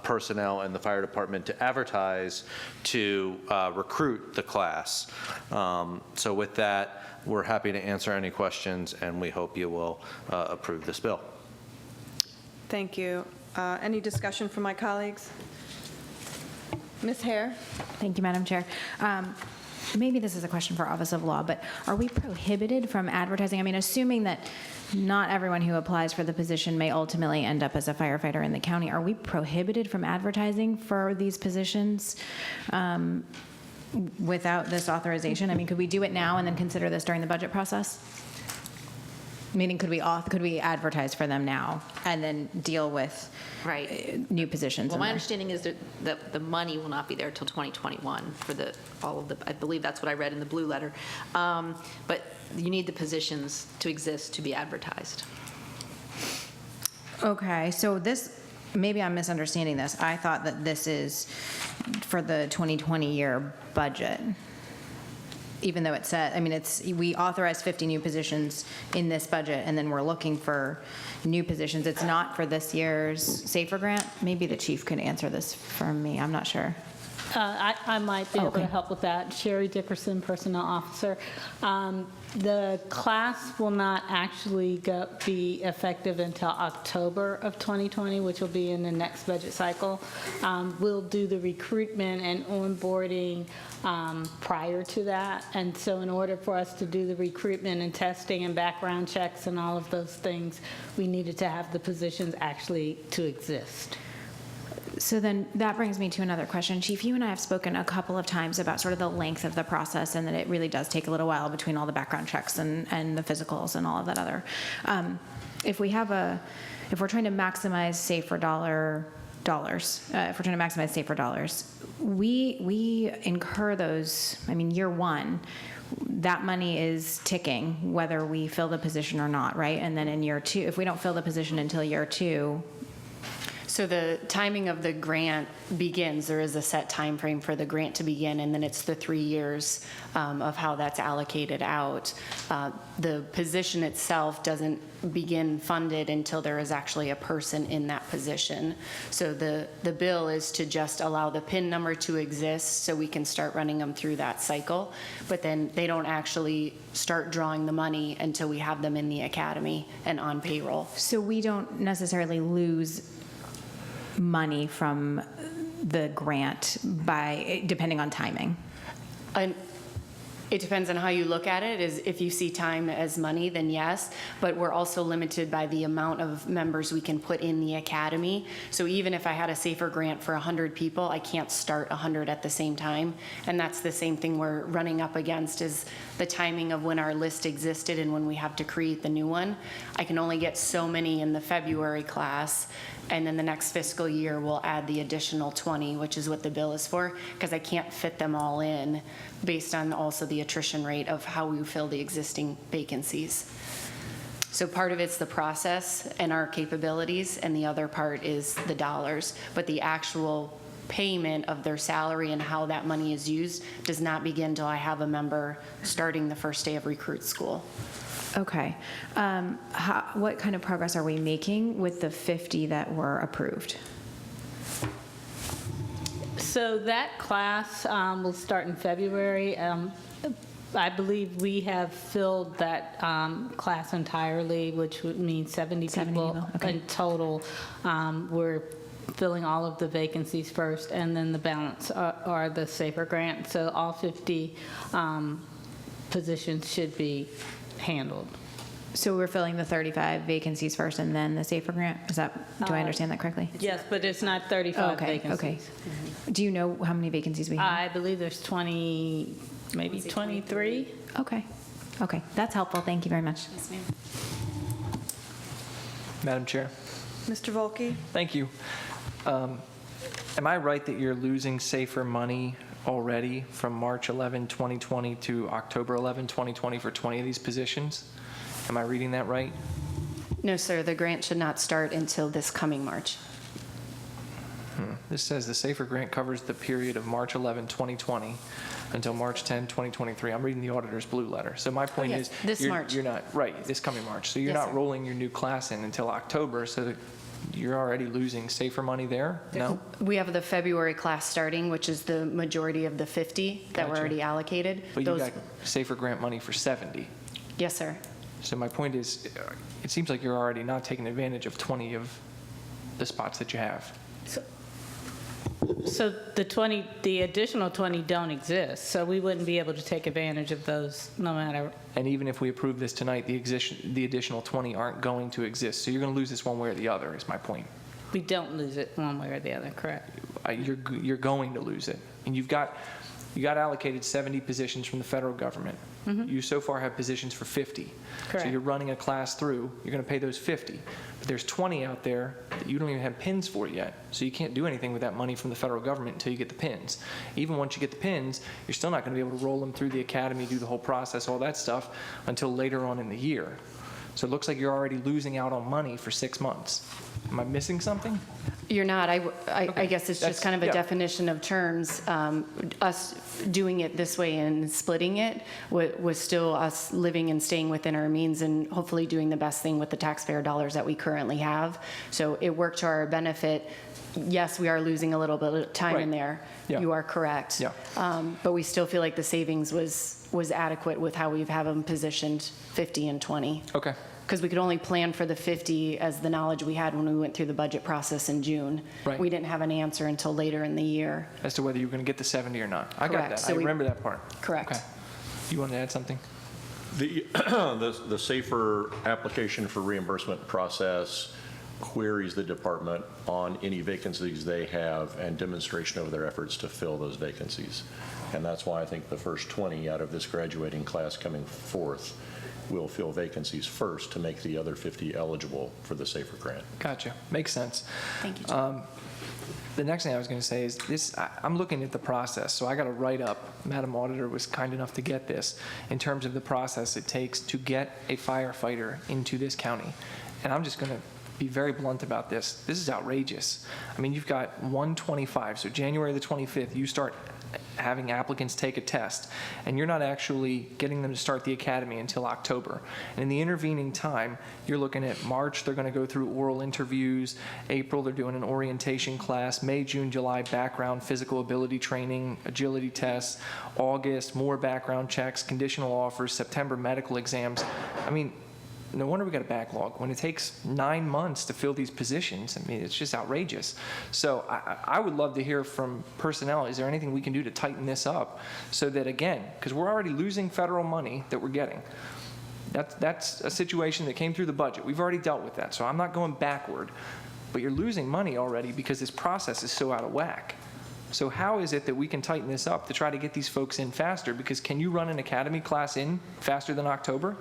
personnel in the fire department to advertise to recruit the class. So with that, we're happy to answer any questions, and we hope you will approve this bill.
Thank you. Any discussion from my colleagues? Ms. Hare?
Thank you, Madam Chair. Maybe this is a question for Office of Law, but are we prohibited from advertising? I mean, assuming that not everyone who applies for the position may ultimately end up as a firefighter in the county, are we prohibited from advertising for these positions without this authorization? I mean, could we do it now and then consider this during the budget process? Meaning, could we advertise for them now and then deal with new positions?
Well, my understanding is that the money will not be there till 2021 for all of the, I believe that's what I read in the blue letter. But you need the positions to exist to be advertised.
Okay, so this, maybe I'm misunderstanding this. I thought that this is for the 2020 year budget. Even though it said, I mean, we authorized 50 new positions in this budget, and then we're looking for new positions. It's not for this year's SAFER grant. Maybe the chief could answer this for me. I'm not sure.
I might be able to help with that. Sherry Dickerson, Personnel Officer. The class will not actually be effective until October of 2020, which will be in the next budget cycle. We'll do the recruitment and onboarding prior to that. And so in order for us to do the recruitment and testing and background checks and all of those things, we needed to have the positions actually to exist.
So then that brings me to another question. Chief, you and I have spoken a couple of times about sort of the length of the process and that it really does take a little while between all the background checks and the physicals and all of that other. If we're trying to maximize SAFER dollars, we incur those, I mean, year one, that money is ticking whether we fill the position or not, right? And then in year two, if we don't fill the position until year two.
So the timing of the grant begins, there is a set time frame for the grant to begin, and then it's the 3 years of how that's allocated out. The position itself doesn't begin funded until there is actually a person in that position. So the bill is to just allow the PIN number to exist so we can start running them through that cycle, but then they don't actually start drawing the money until we have them in the academy and on payroll.
So we don't necessarily lose money from the grant depending on timing?
It depends on how you look at it. If you see time as money, then yes, but we're also limited by the amount of members we can put in the academy. So even if I had a SAFER grant for 100 people, I can't start 100 at the same time. And that's the same thing we're running up against, is the timing of when our list existed and when we have to create the new one. I can only get so many in the February class, and then the next fiscal year we'll add the additional 20, which is what the bill is for, because I can't fit them all in based on also the attrition rate of how we fill the existing vacancies. So part of it's the process and our capabilities, and the other part is the dollars. But the actual payment of their salary and how that money is used does not begin until I have a member starting the first day of recruit school.
Okay. What kind of progress are we making with the 50 that were approved?
So that class will start in February. I believe we have filled that class entirely, which would mean 70 people in total. We're filling all of the vacancies first, and then the balance are the SAFER grant. So all 50 positions should be handled.
So we're filling the 35 vacancies first and then the SAFER grant? Do I understand that correctly?
Yes, but it's not 35 vacancies.
Okay. Do you know how many vacancies we have?
I believe there's 20, maybe 23.
Okay. Okay, that's helpful. Thank you very much.
Yes, ma'am.
Madam Chair.
Mr. Volke?
Thank you. Am I right that you're losing SAFER money already from March 11, 2020 to October 11, 2020 for 20 of these positions? Am I reading that right?
No, sir, the grant should not start until this coming March.
This says the SAFER grant covers the period of March 11, 2020 until March 10, 2023. I'm reading the auditor's blue letter. So my point
yes,
is,
this March.
You're not, right, this coming March. So you're
Yes,
not
sir.
rolling your new class in until October, so that you're already losing SAFER money there? No?
We have the February class starting, which is the majority of the 50 that were
Gotcha.
already allocated.
But you
Those-
got SAFER grant money for 70.
Yes, sir.
So my point is, it seems like you're already not taking advantage of 20 of the spots that you have.
So the additional 20 don't exist, so we wouldn't be able to take advantage of those no matter.
And even if we approve this tonight, the additional 20 aren't going to exist. So you're going to lose this one way or the other, is my point.
We don't lose it one way or the other, correct?
You're going to lose it. And you got allocated 70 positions from the federal government. You so far have positions for 50. So
Correct.
you're running a class through, you're going to pay those 50. But there's 20 out there that you don't even have pins for yet. So you can't do anything with that money from the federal government until you get the pins. Even once you get the pins, you're still not going to be able to roll them through the academy, do the whole process, all that stuff, until later on in the year. So it looks like you're already losing out on money for 6 months. Am I missing something?
You're not. I guess it's just kind of a definition of terms. Us doing it this way and splitting it was still us living and staying within our means and hopefully doing the best thing with the taxpayer dollars that we currently have. So it worked to our benefit. Yes, we are losing a little bit of time in there.
Yeah.
You are correct.
Yeah.
But we still feel like the savings was adequate with how we've have them positioned 50 and 20.
Okay.
Because we could only plan for the 50 as the knowledge we had when we went through the budget process in June.
Right.
We didn't have an answer until later in the year.
As to whether you were going to get the 70 or not. I got
Correct.
that.
So
I
we-
remember that part.
Correct.
Okay. You want to add something?
The SAFER application for reimbursement process queries the department on any vacancies they have and demonstration of their efforts to fill those vacancies. And that's why I think the first 20 out of this graduating class coming forth will fill vacancies first to make the other 50 eligible for the SAFER grant.
Gotcha. Makes sense.
Thank you, Jim.
The next thing I was going to say is this, I'm looking at the process, so I got to write up, Madam Auditor was kind enough to get this, in terms of the process it takes to get a firefighter into this county. And I'm just going to be very blunt about this. This is outrageous. I mean, you've got 125, so January the 25th, you start having applicants take a test, and you're not actually getting them to start the academy until October. And in the intervening time, you're looking at March, they're going to go through oral interviews. April, they're doing an orientation class. May, June, July, background, physical ability training, agility tests. August, more background checks, conditional offers. September, medical exams. I mean, no wonder we got a backlog. When it takes 9 months to fill these positions, I mean, it's just outrageous. So I would love to hear from personnel, is there anything we can do to tighten this up so that, again, because we're already losing federal money that we're getting. That's a situation that came through the budget. We've already dealt with that, so I'm not going backward. But you're losing money already because this process is so out of whack. So how is it that we can tighten this up to try to get these folks in faster? Because can you run an academy class in faster than October?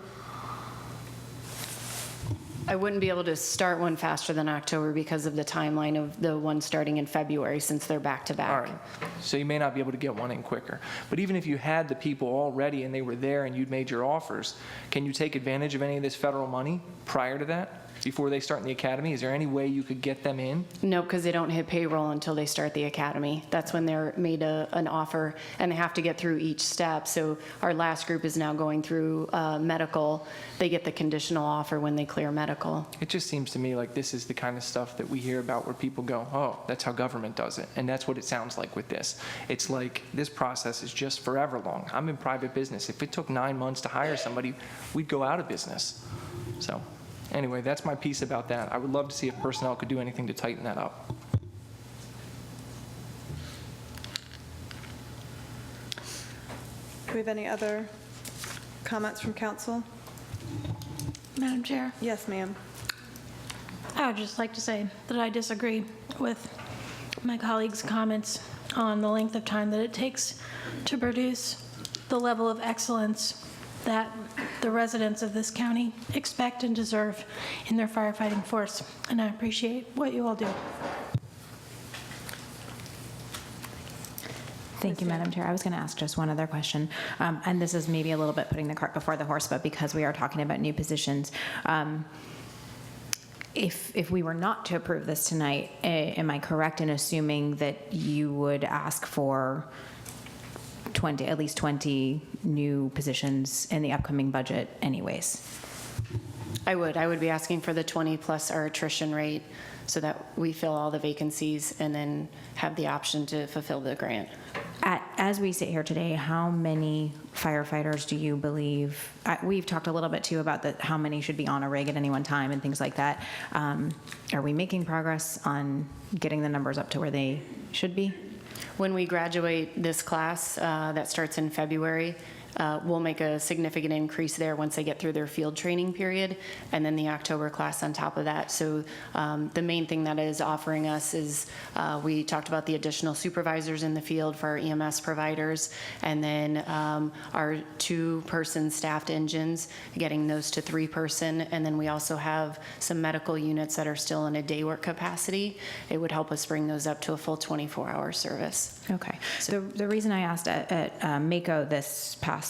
I wouldn't be able to start one faster than October because of the timeline of the one starting in February since they're back to
All
back.
right. So you may not be able to get one in quicker. But even if you had the people all ready and they were there and you'd made your offers, can you take advantage of any of this federal money prior to that, before they start in the academy? Is there any way you could get them in?
No, because they don't hit payroll until they start the academy. That's when they're made an offer, and they have to get through each step. So our last group is now going through medical. They get the conditional offer when they clear medical.
It just seems to me like this is the kind of stuff that we hear about where people go, oh, that's how government does it. And that's what it sounds like with this. It's like this process is just forever long. I'm in private business. If it took 9 months to hire somebody, we'd go out of business. So anyway, that's my piece about that. I would love to see if personnel could do anything to tighten that up.
Do we have any other comments from council?
Madam Chair,
Yes, ma'am.
I would just like to say that I disagree with my colleagues' comments on the length of time that it takes to produce the level of excellence that the residents of this county expect and deserve in their firefighting force, and I appreciate what you all do.
Thank you, Madam Chair. I was going to ask just one other question, and this is maybe a little bit putting the cart before the horse, but because we are talking about new positions, if we were not to approve this tonight, am I correct in assuming that you would ask for at least 20 new positions in the upcoming budget anyways?
I would be asking for the 20 plus our attrition rate so that we fill all the vacancies and then have the option to fulfill the grant.
As we sit here today, how many firefighters do you believe, we've talked a little bit too about how many should be on a rig at any one time and things like that. Are we making progress on getting the numbers up to where they should be?
When we graduate this class that starts in February, we'll make a significant increase there once they get through their field training period, and then the October class on top of that. So the main thing that is offering us is we talked about the additional supervisors in the field for our EMS providers, and then our 2-person staffed engines, getting those to 3-person, and then we also have some medical units that are still in a day work capacity. It would help us bring those up to a full 24-hour service.
Okay. So the reason I asked at Mako this past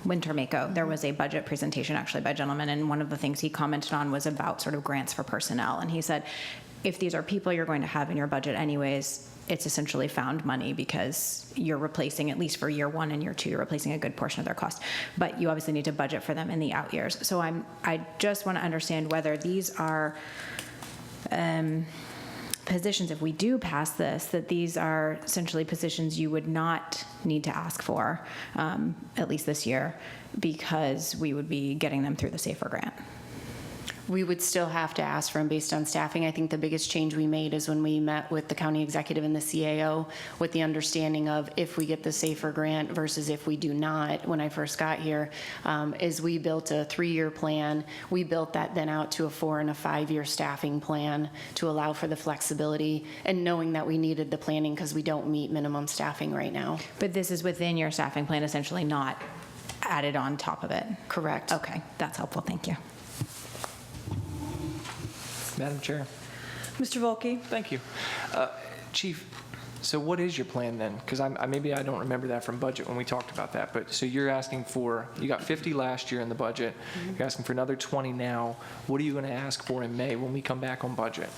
winter Mako, there was a budget presentation actually by a gentleman, and one of the things he commented on was about sort of grants for personnel. And he said, if these are people you're going to have in your budget anyways, it's essentially found money because you're replacing, at least for year 1 and year 2, you're replacing a good portion of their cost. But you obviously need to budget for them in the out years. So I just want to understand whether these are positions, if we do pass this, that these are essentially positions you would not need to ask for, at least this year, because we would be getting them through the SAFER grant.
We would still have to ask for them based on staffing. I think the biggest change we made is when we met with the county executive and the CAO with the understanding of if we get the SAFER grant versus if we do not. When I first got here, is we built a 3-year plan. We built that then out to a 4- and a 5-year staffing plan to allow for the flexibility, and knowing that we needed the planning because we don't meet minimum staffing right now.
But this is within your staffing plan, essentially not added on top of it?
Correct.
Okay, that's helpful. Thank you.
Madam Chair.
Mr. Volkey?
Thank you. Chief, so what is your plan then? Because maybe I don't remember that from budget when we talked about that, but so you're asking for, you got 50 last year in the budget, you're asking for another 20 now. What are you going to ask for in May when we come back on budget?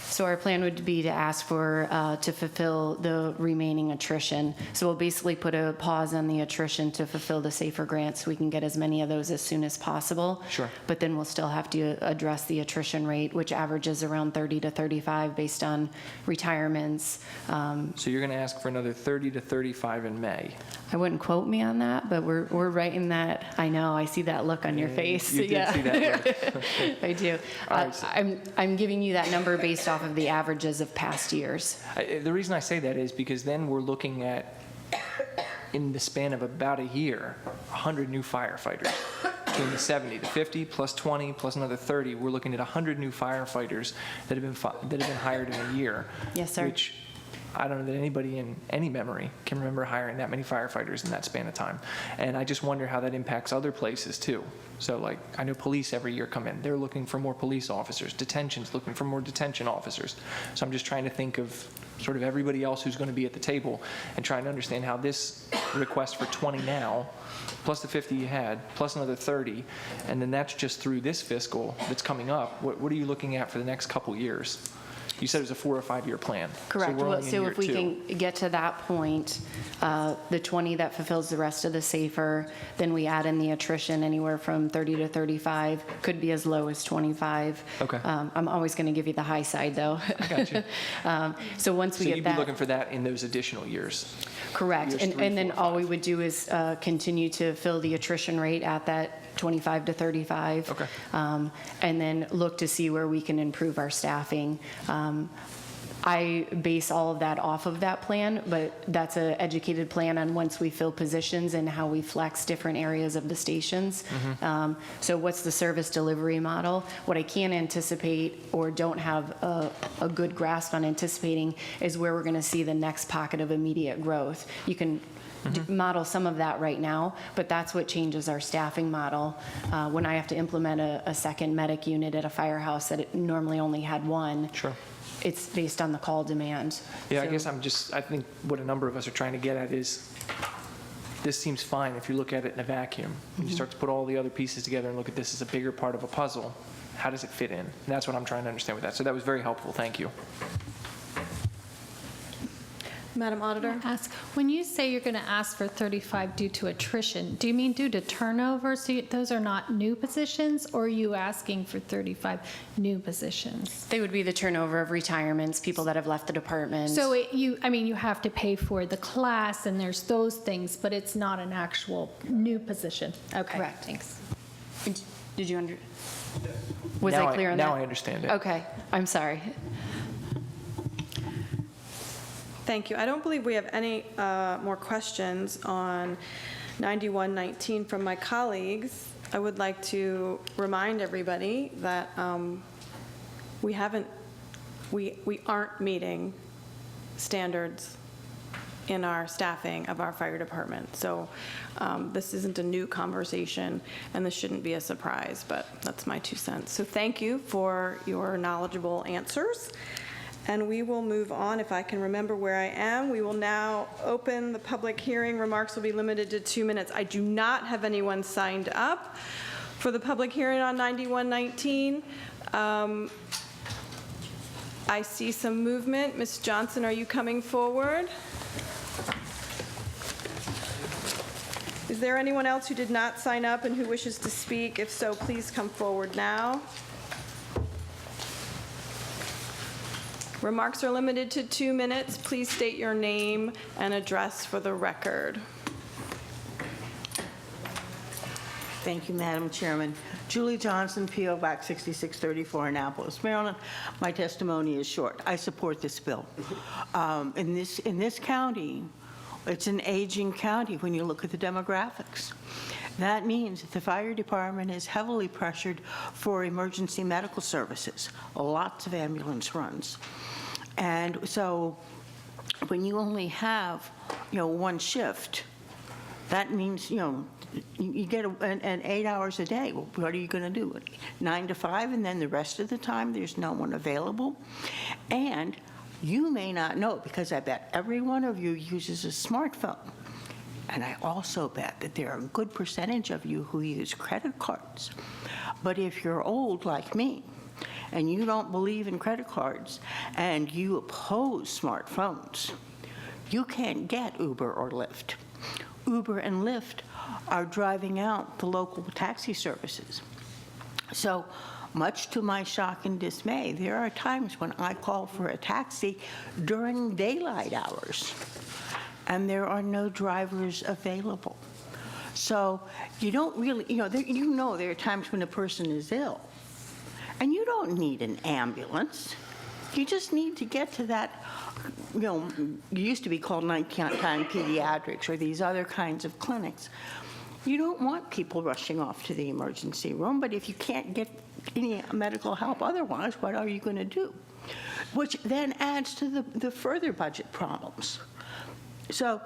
So our plan would be to ask for, to fulfill the remaining attrition. So we'll basically put a pause on the attrition to fulfill the SAFER grant so we can get as many of those as soon as possible.
Sure.
But then we'll still have to address the attrition rate, which averages around 30 to 35 based on retirements.
So you're going to ask for another 30 to 35 in May.
I wouldn't quote me on that, but we're right in that. I know, I see that look on your face.
You did see that look.
I do.
All right,
I'm giving you that number based off of the averages of past years.
The reason I say that is because then we're looking at, in the span of about a year, 100 new firefighters. Between the 70, the 50, plus 20, plus another 30, we're looking at 100 new firefighters that have been hired in a year.
Yes, sir.
Which I don't know that anybody in any memory can remember hiring that many firefighters in that span of time. And I just wonder how that impacts other places too. So like, I know police every year come in, they're looking for more police officers, detention's looking for more detention officers. So I'm just trying to think of sort of everybody else who's going to be at the table and trying to understand how this request for 20 now, plus the 50 you had, plus another 30, and then that's just through this fiscal that's coming up. What are you looking at for the next couple years? You said it was a 4 or 5 year plan.
Correct.
So, we're only in
So
year
if we
2.
can get to that point, the 20 that fulfills the rest of the SAFER, then we add in the attrition anywhere from 30 to 35, could be as low as 25.
Okay.
I'm always going to give you the high side, though.
I got you.
So once we
So
get
you'd
that.
be looking for that in those additional years.
Correct.
Years
And
3,
and then
4,
all we would do is continue to fill the attrition rate at that 25 to 35.
Okay.
And then look to see where we can improve our staffing. I base all of that off of that plan, but that's an educated plan on once we fill positions and how we flex different areas of the stations. So what's the service delivery model? What I can anticipate or don't have a good grasp on anticipating is where we're going to see the next pocket of immediate growth. You can model some of that right now, but that's what changes our staffing model. When I have to implement a second medic unit at a firehouse that it normally only had one,
Sure.
it's based on the call demand.
Yeah, I
So-
guess I think what a number of us are trying to get at is this seems fine if you look at it in a vacuum. When you start to put all the other pieces together and look at this as a bigger part of a puzzle, how does it fit in? And that's what I'm trying to understand with that. So that was very helpful. Thank you.
Madam Auditor?
When you say you're going to ask for 35 due to attrition, do you mean due to turnover? So those are not new positions, or are you asking for 35 new positions?
They would be the turnover of retirements, people that have left the department.
So you have to pay for the class, and there's those things, but it's not an actual new position. Okay.
Correct.
Thanks.
Did you was I clear on that?
Now I understand it.
Okay, I'm sorry.
Thank you. I don't believe we have any more questions on 9119 from my colleagues. I would like to remind everybody that we aren't meeting standards in our staffing of our fire department. So this isn't a new conversation, and this shouldn't be a surprise, but that's my 2 cents. So thank you for your knowledgeable answers. And we will move on, if I can remember where I am. We will now open the public hearing. Remarks will be limited to 2 minutes. I do not have anyone signed up for the public hearing on 9119. I see some movement. Ms. Johnson, are you coming forward? Is there anyone else who did not sign up and who wishes to speak? If so, please come forward now. Remarks are limited to 2 minutes. Please state your name and address for the record.
Thank you, Madam Chairman. Julie Johnson, P.O. Box 6634, Annapolis, Maryland. My testimony is short. I support this bill. In this county, it's an aging county when you look at the demographics. That means that the fire department is heavily pressured for emergency medical services, lots of ambulance runs. And so when you only have, one shift, that means, you get an 8 hours a day. Well, what are you going to do? 9 to 5, and then the rest of the time there's no one available? And you may not know, because I bet every one of you uses a smartphone. And I also bet that there are a good percentage of you who use credit cards. But if you're old like me, and you don't believe in credit cards, and you oppose smartphones, you can't get Uber or Lyft. Uber and Lyft are driving out the local taxi services. So, much to my shock and dismay, there are times when I call for a taxi during daylight hours, and there are no drivers available. So you don't really, there are times when a person is ill, and you don't need an ambulance. You just need to get to that, it used to be called nighttime pediatrics or these other kinds of clinics. You don't want people rushing off to the emergency room, but if you can't get any medical help otherwise, what are you going to do? Which then adds to the further budget problems. So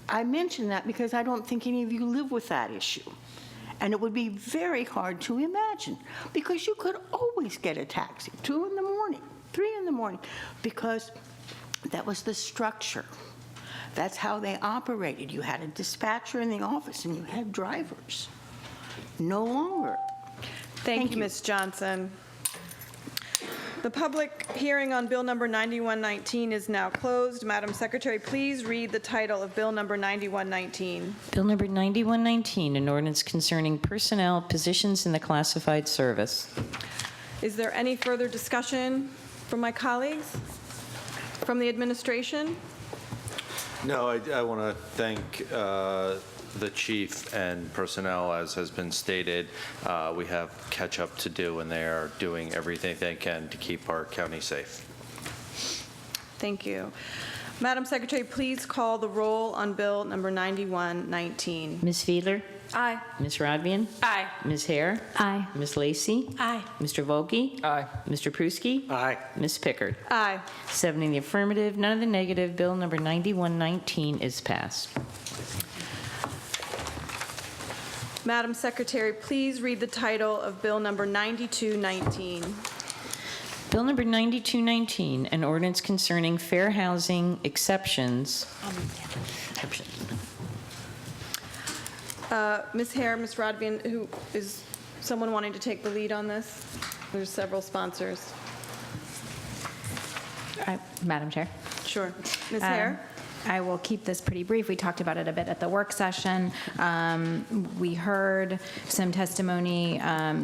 I mention that because I don't think any of you live with that issue. And it would be very hard to imagine, because you could always get a taxi, 2 in the morning, 3 in the morning, because that was the structure. That's how they operated. You had a dispatcher in the office and you had drivers. No longer.
Thank you, Ms. Johnson. The public hearing on Bill number 9119 is now closed. Madam Secretary, please read the title of Bill number 9119.
Bill number 9119, an ordinance concerning personnel positions in the classified service.
Is there any further discussion from my colleagues? From the administration?
No, I want to thank the chief and personnel, as has been stated. We have catch up to do, and they are doing everything they can to keep our county safe.
Thank you. Madam Secretary, please call the roll on Bill number 9119.
Ms. Fiedler?
Aye.
Ms. Rodvian?
Aye.
Ms. Hare?
Aye.
Ms. Lacy?
Aye.
Mr. Volkey?
Aye.
Mr. Pruski?
Aye.
Ms. Pickard?
Aye.
7 in the affirmative, none of the negative. Bill number 9119 is passed.
Madam Secretary, please read the title of Bill number 9219.
Bill number 9219, an ordinance concerning fair housing exceptions.
Ms. Hare, Ms. Rodvian, who is someone wanting to take the lead on this? There's several sponsors.
Madam Chair.
Sure. Ms. Hare?
I will keep this pretty brief. We talked about it a bit at the work session. We heard some testimony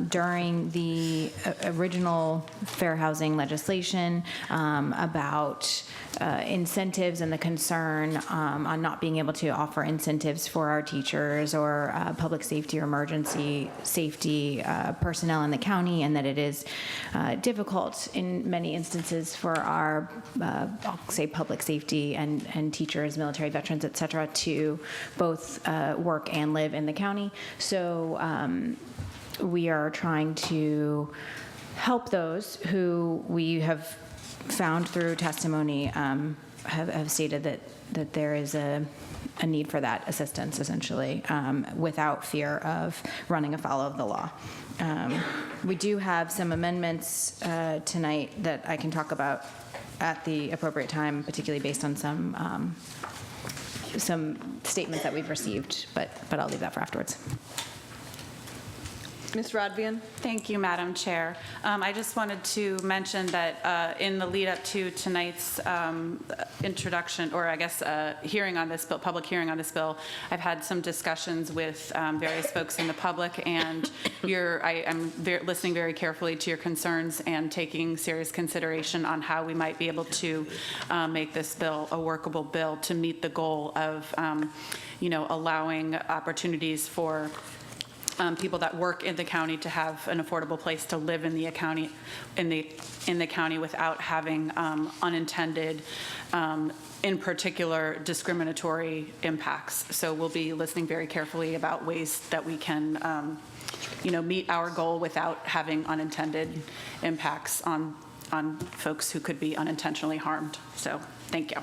during the original fair housing legislation about incentives and the concern on not being able to offer incentives for our teachers or public safety or emergency safety personnel in the county, and that it is difficult in many instances for our, I'll say, public safety and teachers, military veterans, et cetera, to both work and live in the county. So we are trying to help those who we have found through testimony have stated that there is a need for that assistance, essentially, without fear of running afoul of the law. We do have some amendments tonight that I can talk about at the appropriate time, particularly based on some statements that we've received, but I'll leave that for afterwards.
Ms. Rodvian?
Thank you, Madam Chair. I just wanted to mention that in the lead up to tonight's introduction, or I guess hearing on this bill, public hearing on this bill, I've had some discussions with various folks in the public, and I'm listening very carefully to your concerns and taking serious consideration on how we might be able to make this bill a workable bill to meet the goal of, allowing opportunities for people that work in the county to have an affordable place to live in the county, in the county without having unintended, in particular, discriminatory impacts. So we'll be listening very carefully about ways that we can, meet our goal without having unintended impacts on folks who could be unintentionally harmed. So thank you.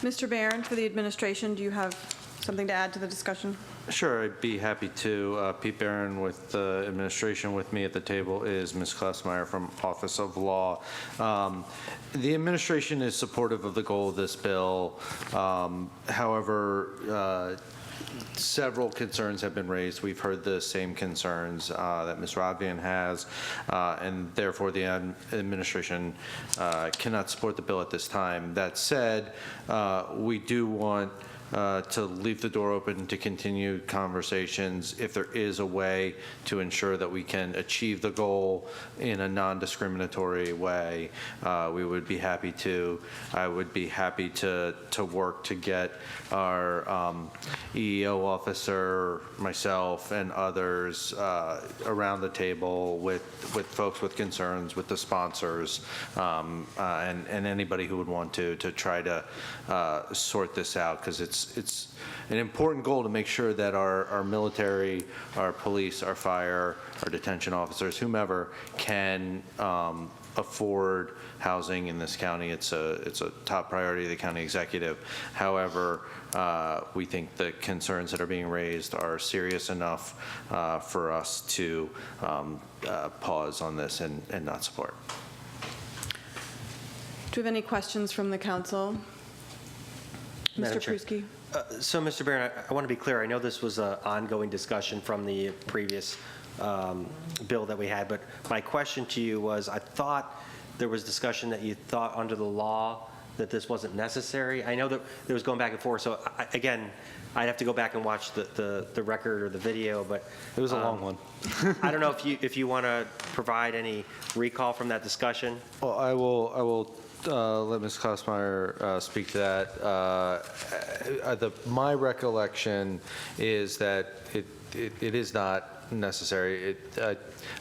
Mr. Barron, for the administration, do you have something to add to the discussion?
Sure, I'd be happy to. Pete Barron with the administration. With me at the table is Ms. Klausmeyer from Office of Law. The administration is supportive of the goal of this bill. However, several concerns have been raised. We've heard the same concerns that Ms. Rodvian has, and therefore the administration cannot support the bill at this time. That said, we do want to leave the door open to continue conversations if there is a way to ensure that we can achieve the goal in a non-discriminatory way. We would be happy to. I would be happy to work to get our EEO officer, myself, and others around the table with folks with concerns, with the sponsors, and anybody who would want to try to sort this out, because it's an important goal to make sure that our military, our police, our fire, our detention officers, whomever, can afford housing in this county. It's a top priority of the county executive. However, we think the concerns that are being raised are serious enough for us to pause on this and not support.
Do we have any questions from the council?
Madam
Mr.
Chair.
Pruski?
So, Mr. Barron, I want to be clear. I know this was an ongoing discussion from the previous bill that we had, but my question to you was, I thought there was discussion that you thought under the law that this wasn't necessary. I know that there was going back and forth, so again, I'd have to go back and watch the record or the video, but
it was a long one.
I don't know if you want to provide any recall from that discussion.
Well, I will let Ms. Klausmeyer speak to that. My recollection is that it is not necessary. I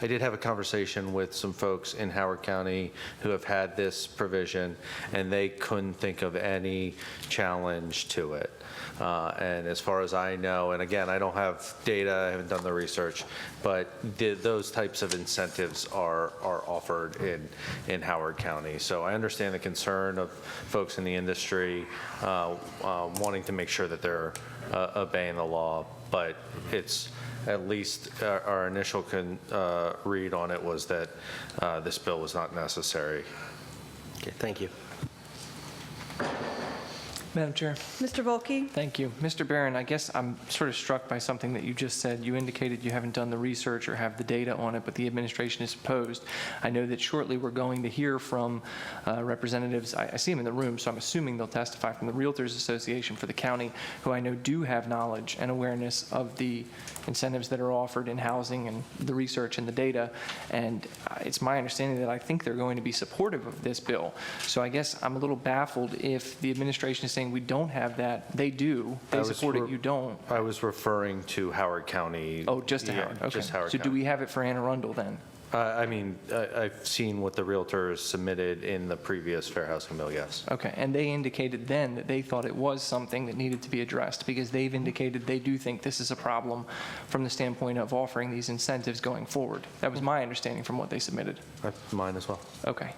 did have a conversation with some folks in Howard County who have had this provision, and they couldn't think of any challenge to it. And as far as I know, and again, I don't have data, I haven't done the research, but those types of incentives are offered in Howard County. So I understand the concern of folks in the industry wanting to make sure that they're obeying the law, but it's at least our initial read on it was that this bill was not necessary.
Okay, thank you.
Madam Chair.
Mr. Volkey?
Thank you. Mr. Barron, I guess I'm sort of struck by something that you just said. You indicated you haven't done the research or have the data on it, but the administration is opposed. I know that shortly we're going to hear from representatives. I see them in the room, so I'm assuming they'll testify from the Realtors Association for the county, who I know do have knowledge and awareness of the incentives that are offered in housing and the research and the data. And it's my understanding that I think they're going to be supportive of this bill. So I guess I'm a little baffled if the administration is saying we don't have that. They do. They support it. You don't.
I was referring to Howard County.
Oh, just to
Yeah,
Howard. Okay.
just Howard
So do
County.
we have it for Anne Arundel then?
I mean, I've seen what the Realtors submitted in the previous Fair Housing Bill, yes.
Okay, and they indicated then that they thought it was something that needed to be addressed because they've indicated they do think this is a problem from the standpoint of offering these incentives going forward. That was my understanding from what they submitted.
Mine as well.
Okay,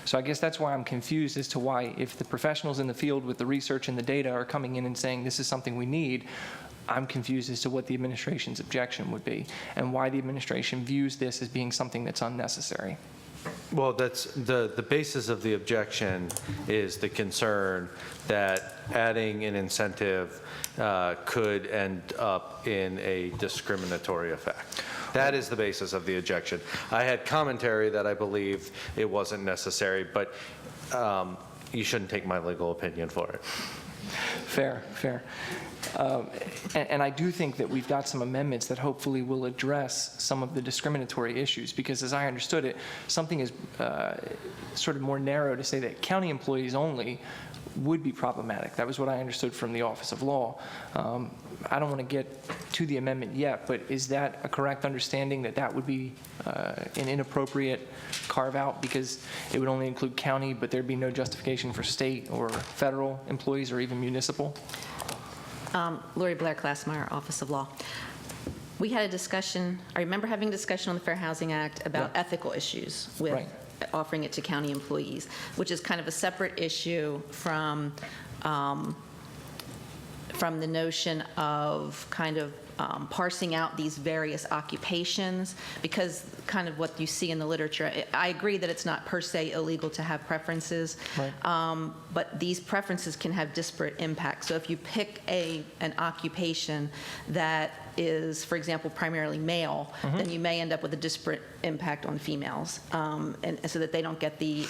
so I guess that's why I'm confused as to why, if the professionals in the field with the research and the data are coming in and saying this is something we need, I'm confused as to what the administration's objection would be and why the administration views this as being something that's unnecessary.
Well, that's the basis of the objection is the concern that adding an incentive could end up in a discriminatory effect. That is the basis of the objection. I had commentary that I believe it wasn't necessary, but you shouldn't take my legal opinion for it.
Fair, fair. And I do think that we've got some amendments that hopefully will address some of the discriminatory issues, because as I understood it, something is sort of more narrow to say that county employees only would be problematic. That was what I understood from the Office of Law. I don't want to get to the amendment yet, but is that a correct understanding that that would be an inappropriate carve-out because it would only include county, but there'd be no justification for state or federal employees or even municipal?
Lori Blair Klassmeyer, Office of Law. We had a discussion, I remember having a discussion on the Fair Housing Act about ethical issues with
Right.
offering it to county employees, which is kind of a separate issue from the notion of kind of parsing out these various occupations, because kind of what you see in the literature, I agree that it's not per se illegal to have preferences, but these preferences can have disparate impacts. So if you pick an occupation that is, for example, primarily male, then you may end up with a disparate impact on females, and so that they don't get the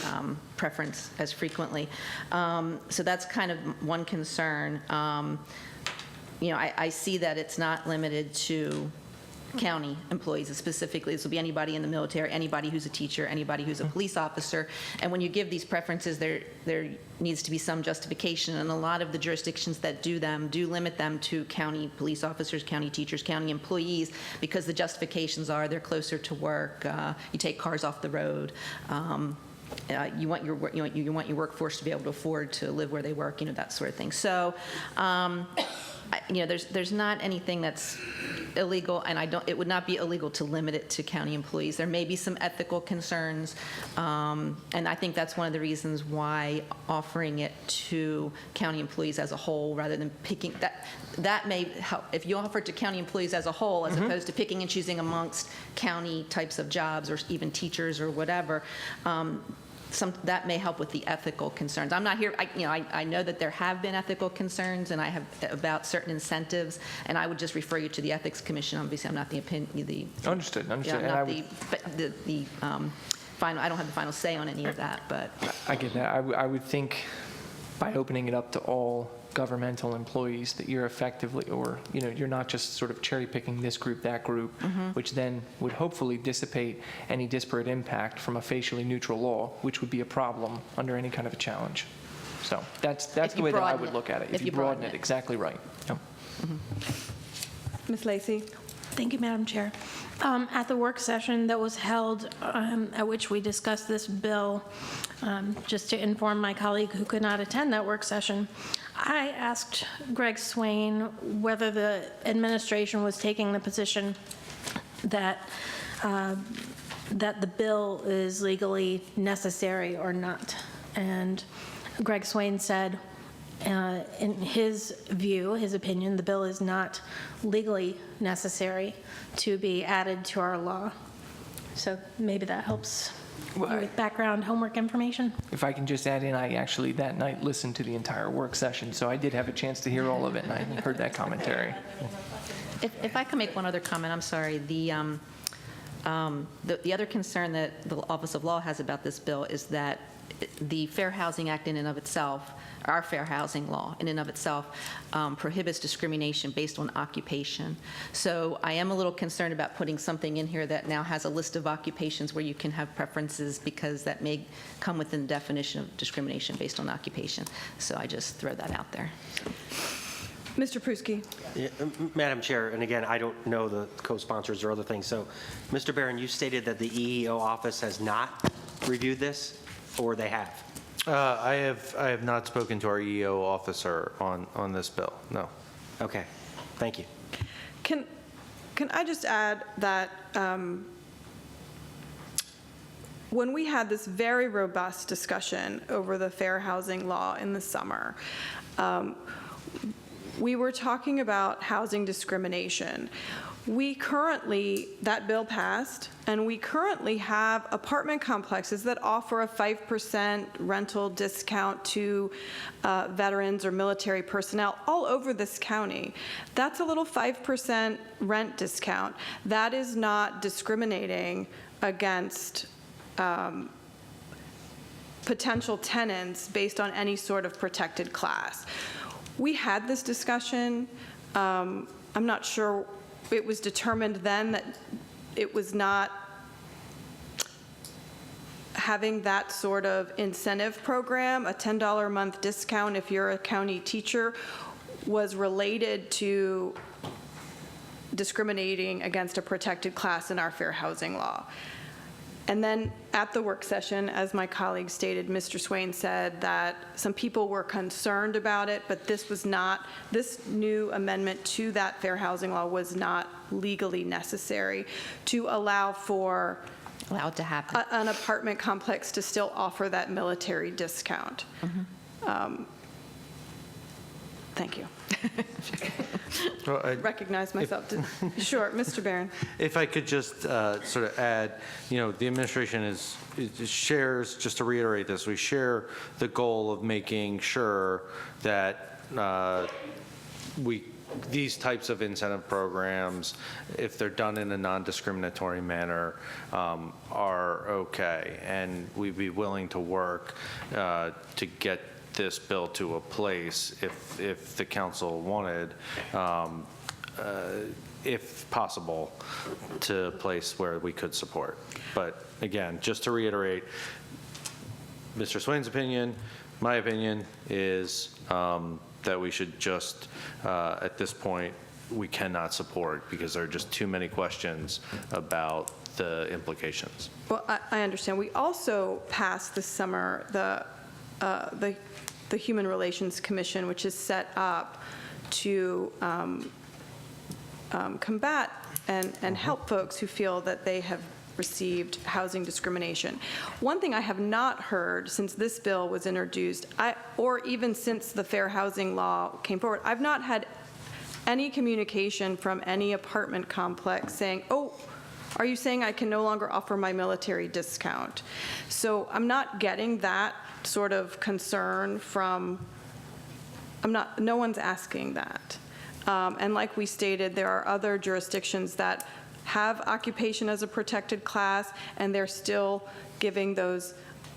preference as frequently. So that's kind of one concern. I see that it's not limited to county employees specifically. This will be anybody in the military, anybody who's a teacher, anybody who's a police officer. And when you give these preferences, there needs to be some justification. And a lot of the jurisdictions that do limit them to county police officers, county teachers, county employees, because the justifications are they're closer to work, you take cars off the road, you want your workforce to be able to afford to live where they work, that sort of thing. So, there's not anything that's illegal, and it would not be illegal to limit it to county employees. There may be some ethical concerns, and I think that's one of the reasons why offering it to county employees as a whole, rather than picking that may help. If you offer it to county employees as a whole, as opposed to picking and choosing amongst county types of jobs or even teachers or whatever. That may help with the ethical concerns. I'm not here, I know that there have been ethical concerns and I have about certain incentives, and I would just refer you to the Ethics Commission. Obviously, I'm not the opinion,
Understood.
Yeah, I'm not the final, I don't have the final say on any of that, but.
I get that. I would think by opening it up to all governmental employees that you're effectively, or you're not just sort of cherry picking this group, that group, which then would hopefully dissipate any disparate impact from a facially neutral law, which would be a problem under any kind of a challenge. So that's the way that I would look at it. If you broaden it, exactly right. Yep.
Ms. Lacey?
Thank you, Madam Chair. At the work session that was held, at which we discussed this bill, just to inform my colleague who could not attend that work session, I asked Greg Swain whether the administration was taking the position that the bill is legally necessary or not. And Greg Swain said, in his view, his opinion, the bill is not legally necessary to be added to our law.
So maybe that helps you with background homework information.
If I can just add in, I actually that night listened to the entire work session, so I did have a chance to hear all of it, and I heard that commentary.
If I can make one other comment, I'm sorry. The other concern that the Office of Law has about this bill is that the Fair Housing Act in and of itself, our fair housing law in and of itself, prohibits discrimination based on occupation. So I am a little concerned about putting something in here that now has a list of occupations where you can have preferences, because that may come within the definition of discrimination based on occupation. So I just throw that out there.
Mr. Pruski.
Yeah, Madam Chair, and again, I don't know the co-sponsors or other things. So, Mr. Barron, you stated that the EEO office has not reviewed this, or they have?
I have not spoken to our EEO officer on this bill, no.
Okay, thank you.
Can I just add that when we had this very robust discussion over the fair housing law in the summer, we were talking about housing discrimination. That bill passed, and we currently have apartment complexes that offer a 5% rental discount to veterans or military personnel all over this county. That's a little 5% rent discount. That is not discriminating against potential tenants based on any sort of protected class. We had this discussion. I'm not sure it was determined then that it was not having that sort of incentive program, a $10 a month discount if you're a county teacher, was related to discriminating against a protected class in our fair housing law. And then at the work session, as my colleague stated, Mr. Swain said that some people were concerned about it, but this new amendment to that fair housing law was not legally necessary to allow for
allowed to happen
an apartment complex to still offer that military discount. Thank you.
Well, I
recognize myself. Sure, Mr. Barron.
If I could just sort of add, the administration shares, just to reiterate this, we share the goal of making sure that these types of incentive programs, if they're done in a non-discriminatory manner, are okay. And we'd be willing to work to get this bill to a place if the council wanted, if possible, to a place where we could support. But again, just to reiterate, Mr. Swain's opinion, my opinion is that we should just, at this point, we cannot support because there are just too many questions about the implications.
Well, I understand. We also passed this summer the Human Relations Commission, which is set up to combat and help folks who feel that they have received housing discrimination. One thing I have not heard since this bill was introduced, or even since the fair housing law came forward, I've not had any communication from any apartment complex saying, oh, are you saying I can no longer offer my military discount? So I'm not getting that sort of concern from, no one's asking that. And like we stated, there are other jurisdictions that have occupation as a protected class, and they're still giving those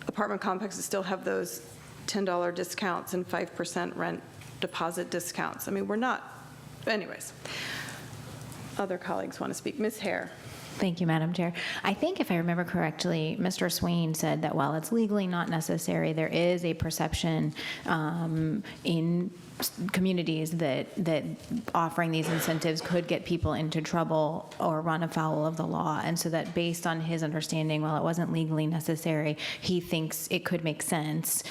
apartment complexes still have those $10 discounts and 5% rent deposit discounts. I mean, we're not, anyways. Other colleagues want to speak. Ms. Hare.
Thank you, Madam Chair. I think if I remember correctly, Mr. Swain said that while it's legally not necessary, there is a perception in communities that offering these incentives could get people into trouble or run afoul of the law. And so that based on his understanding, while it wasn't legally necessary, he thinks it could make sense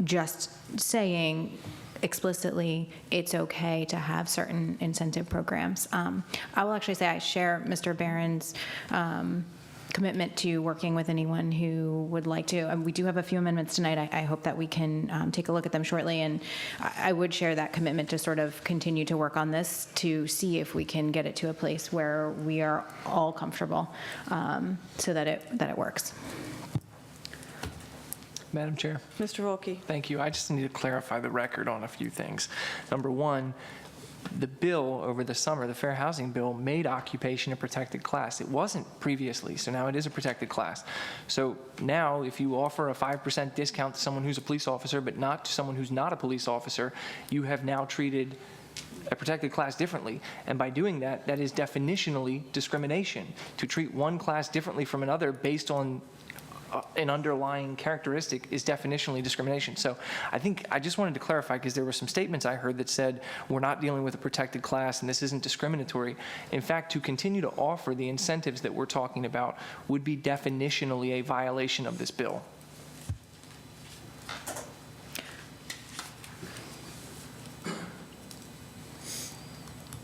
just saying explicitly it's okay to have certain incentive programs. I will actually say I share Mr. Barron's commitment to working with anyone who would like to. We do have a few amendments tonight. I hope that we can take a look at them shortly, and I would share that commitment to sort of continue to work on this to see if we can get it to a place where we are all comfortable, so that it works.
Madam Chair.
Mr. Volkey.
Thank you. I just need to clarify the record on a few things. Number one, the bill over the summer, the Fair Housing Bill, made occupation a protected class. It wasn't previously, so now it is a protected class. So now if you offer a 5% discount to someone who's a police officer but not to someone who's not a police officer, you have now treated a protected class differently. And by doing that, that is definitionally discrimination. To treat one class differently from another based on an underlying characteristic is definitionally discrimination. So I think I just wanted to clarify, because there were some statements I heard that said we're not dealing with a protected class and this isn't discriminatory. In fact, to continue to offer the incentives that we're talking about would be definitionally a violation of this bill.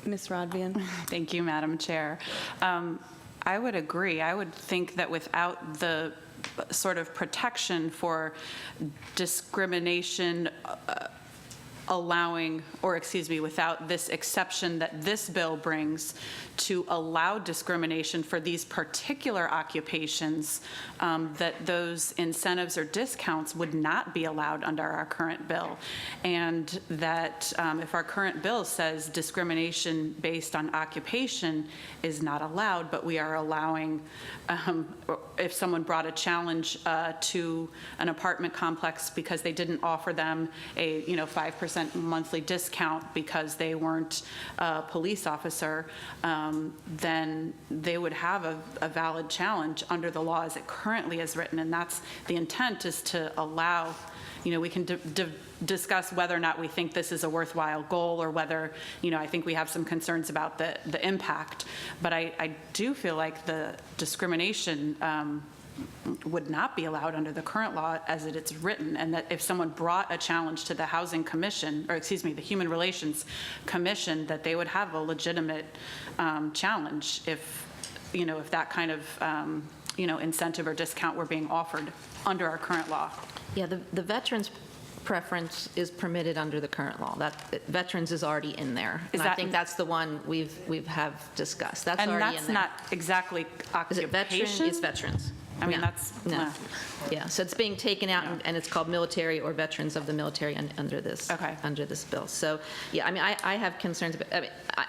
Ms. Rodvian.
Thank you, Madam Chair. I would agree. I would think that without the sort of protection for discrimination without this exception that this bill brings to allow discrimination for these particular occupations, that those incentives or discounts would not be allowed under our current bill. And that if our current bill says discrimination based on occupation is not allowed, but we are allowing, if someone brought a challenge to an apartment complex because they didn't offer them a 5% monthly discount because they weren't a police officer, then they would have a valid challenge under the law as it currently is written. And that's the intent, is to allow, we can discuss whether or not we think this is a worthwhile goal, or whether, I think we have some concerns about the impact. But I do feel like the discrimination would not be allowed under the current law as it is written, and that if someone brought a challenge to the Housing Commission, or the Human Relations Commission, that they would have a legitimate challenge if that kind of incentive or discount were being offered under our current law.
Yeah, the veterans preference is permitted under the current law. That veterans is already in there. And I think that's the one we've have discussed. That's already in there.
And that's not exactly occupation?
Is it veteran? It's veterans.
I mean, that's...
No. Yeah, so it's being taken out, and it's called military or veterans of the military under this bill. So, yeah, I mean, I have concerns about,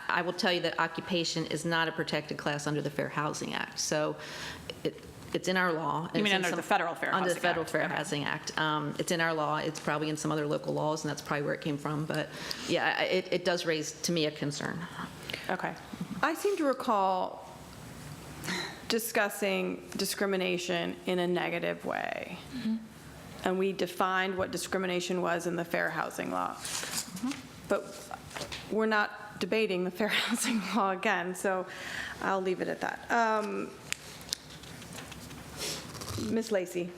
I will tell you that occupation is not a protected class under the Fair Housing Act. So it's in our law.
You mean under the Federal Fair Housing Act?
Under the Federal Fair Housing Act. It's in our law. It's probably in some other local laws, and that's probably where it came from. But, yeah, it does raise, to me, a concern.
Okay. I seem to recall discussing discrimination in a negative way. Mm-hmm. And we defined what discrimination was in the Fair Housing Law. Mm-hmm. But we're not debating the Fair Housing Law again, so I'll leave it at that. Ms. Lacey.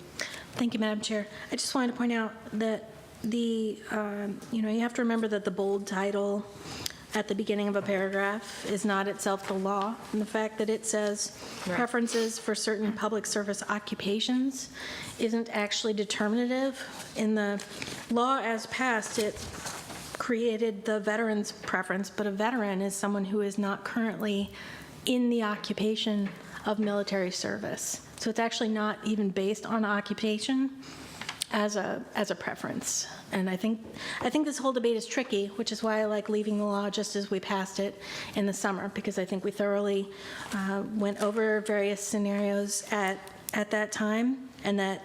Thank you, Madam Chair. I just wanted to point out that you have to remember that the bold title at the beginning of a paragraph is not itself the law, and the fact that it says preferences for certain public service occupations isn't actually determinative. In the law as passed, it created the veteran's preference, but a veteran is someone who is not currently in the occupation of military service. So it's actually not even based on occupation as a preference. And I think this whole debate is tricky, which is why I like leaving the law just as we passed it in the summer, because I think we thoroughly went over various scenarios at that time, and that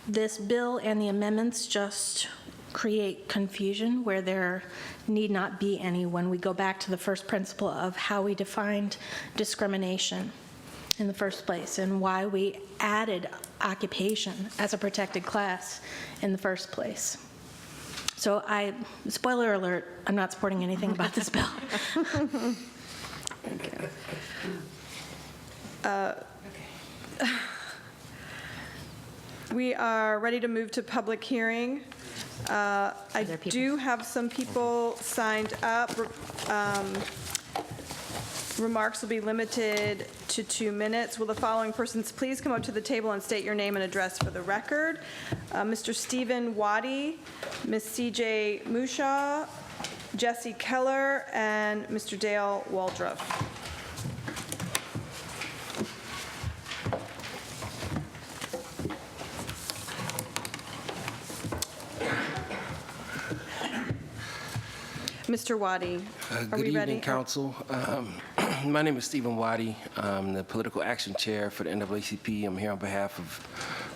this bill and the amendments just create confusion where there need not be any when we go back to the first principle of how we defined discrimination in the first place and why we added occupation as a protected class in the first place. So spoiler alert, I'm not supporting anything about this bill.
Thank you. We are ready to move to public hearing. I do have some people signed up. Remarks will be limited to 2 minutes. Will the following persons please come up to the table and state your name and address for the record? Mr. Stephen Waddy, Ms. C.J. Mushaw, Jesse Keller, and Mr. Dale Waldrop. Mr. Waddy, are
Good
we ready?
evening, Council. My name is Stephen Waddy. I'm the Political Action Chair for the NAACP. I'm here on behalf of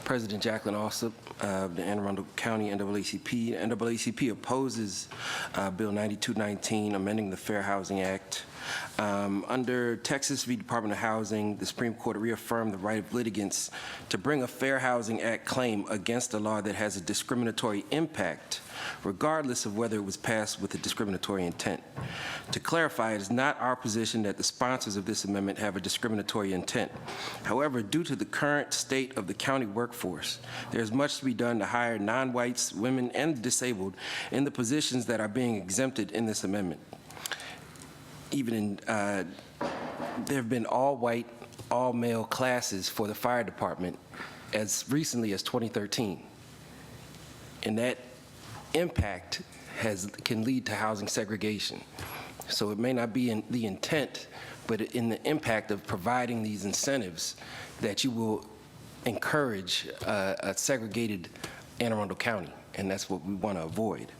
President Jacqueline Alsop of the Anne Arundel County NAACP. The NAACP opposes Bill 9219, amending the Fair Housing Act. Under Texas v. Department of Housing, the Supreme Court reaffirmed the right of litigants to bring a Fair Housing Act claim against a law that has a discriminatory impact, regardless of whether it was passed with a discriminatory intent. To clarify, it is not our position that the sponsors of this amendment have a discriminatory intent. However, due to the current state of the county workforce, there is much to be done to hire non-whites, women, and disabled in the positions that are being exempted in this amendment. Even in, there have been all-white, all-male classes for the fire department as recently as 2013. And that impact can lead to housing segregation. So it may not be in the intent, but in the impact of providing these incentives that you will encourage a segregated Anne Arundel County, and that's what we want to avoid.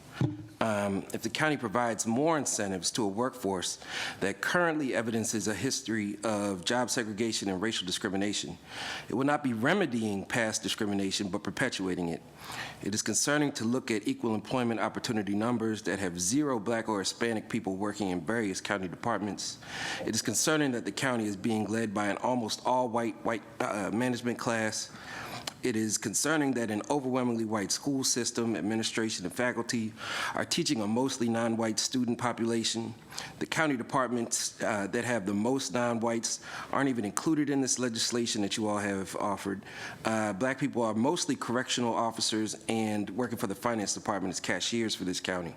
If the county provides more incentives to a workforce that currently evidences a history of job segregation and racial discrimination, it will not be remedying past discrimination, but perpetuating it. It is concerning to look at equal employment opportunity numbers that have 0 Black or Hispanic people working in various county departments. It is concerning that the county is being led by an almost all-white management class. It is concerning that an overwhelmingly white school system, administration, and faculty are teaching a mostly non-white student population. The county departments that have the most non-whites aren't even included in this legislation that you all have offered. Black people are mostly correctional officers and working for the finance department as cashiers for this county.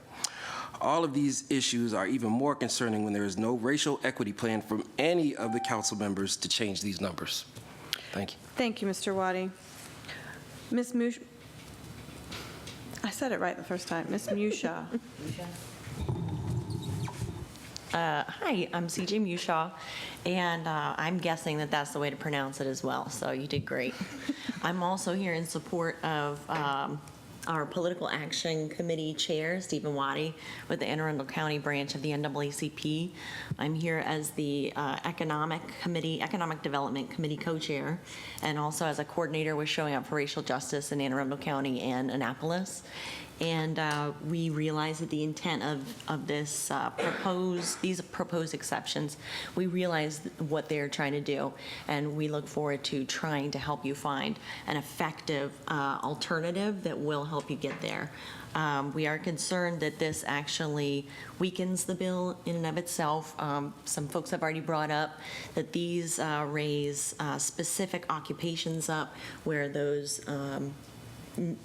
All of these issues are even more concerning when there is no racial equity plan from any of the council members to change these numbers. Thank you.
Thank you, Mr. Waddy. Ms. Mushaw. I said it right the first time. Ms. Mushaw.
Hi, I'm CJ Mushaw, and I'm guessing that that's the way to pronounce it as well, so you did great. I'm also here in support of our Political Action Committee Chair, Stephen Waddy, with the Anne Arundel County branch of the NAACP. I'm here as the Economic Development Committee Co-Chair, and also as a coordinator with Showing Up for Racial Justice in Anne Arundel County and Annapolis. And we realize that the intent of this these proposed exceptions, we realize what they're trying to do, and we look forward to trying to help you find an effective alternative that will help you get there. We are concerned that this actually weakens the bill in and of itself. Some folks have already brought up that these raise specific occupations up where those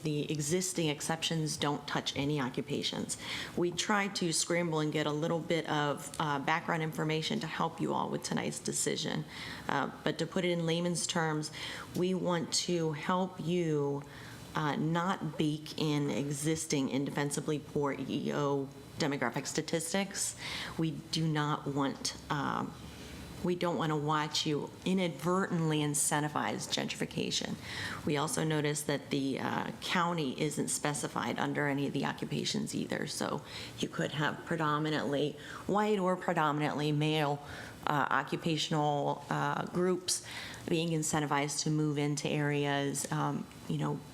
the existing exceptions don't touch any occupations. We tried to scramble and get a little bit of background information to help you all with tonight's decision. But to put it in layman's terms, we want to help you not bake in existing indefensibly poor EEO demographic statistics. We do not want we don't want to watch you inadvertently incentivize gentrification. We also noticed that the county isn't specified under any of the occupations either, so you could have predominantly white or predominantly male occupational groups being incentivized to move into areas,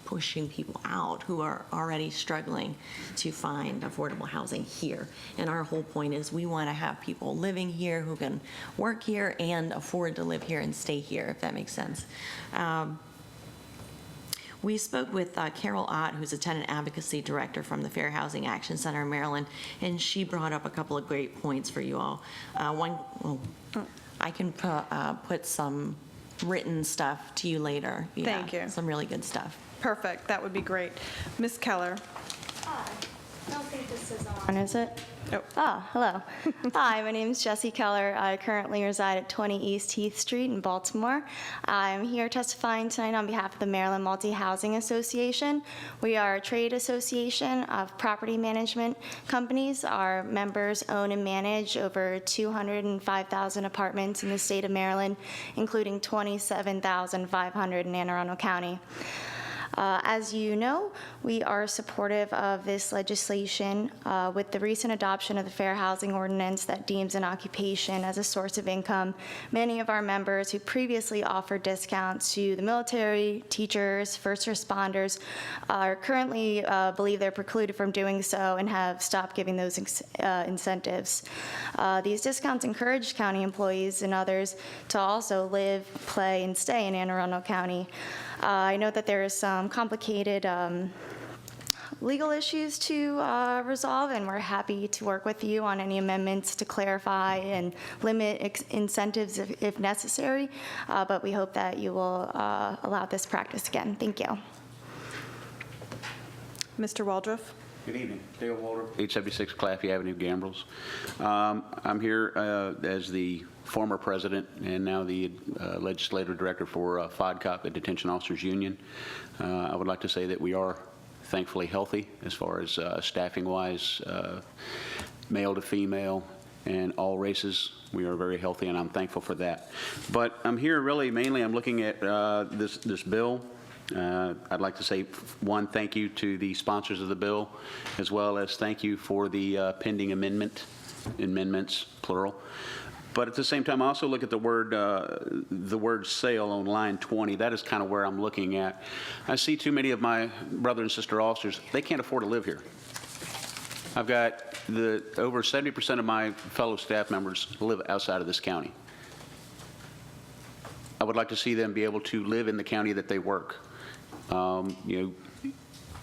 pushing people out who are already struggling to find affordable housing here. And our whole point is we want to have people living here who can work here and afford to live here and stay here, if that makes sense. We spoke with Carol Ott, who's a tenant advocacy director from the Fair Housing Action Center in Maryland, and she brought up a couple of great points for you all. I can put some written stuff to you later.
Thank you.
Some really good stuff.
Perfect. That would be great. Ms. Keller.
I don't think this is on, is it? Oh, hello. Hi, my name is Jessie Keller. I currently reside at 20 East Heath Street in Baltimore. I'm here testifying tonight on behalf of the Maryland Multi-Housing Association. We are a trade association of property management companies. Our members own and manage over 205,000 apartments in the state of Maryland, including 27,500 in Anne Arundel County. As you know, we are supportive of this legislation with the recent adoption of the Fair Housing Ordinance that deems an occupation as a source of income. Many of our members who previously offered discounts to the military, teachers, first responders are currently believe they're precluded from doing so and have stopped giving those incentives. These discounts encourage county employees and others to also live, play, and stay in Anne Arundel County. I know that there is some complicated legal issues to resolve, and we're happy to work with you on any amendments to clarify and limit incentives if necessary, but we hope that you will allow this practice again. Thank you.
Mr. Waldrop.
Good evening. Dale Waldrop, 876 Claffey Avenue, Gambrels. I'm here as the former president and now the legislative director for FODCOP, the Detention Officers Union. I would like to say that we are thankfully healthy as far as staffing-wise, male to female, and all races. We are very healthy, and I'm thankful for that. But I'm here really mainly, I'm looking at this bill. I'd like to say, one, thank you to the sponsors of the bill, as well as thank you for the pending amendments, plural. But at the same time, I also look at the word sale on line 20. That is kind of where I'm looking at. I see too many of my brother and sister officers, they can't afford to live here. I've got over 70% of my fellow staff members live outside of this county. I would like to see them be able to live in the county that they work.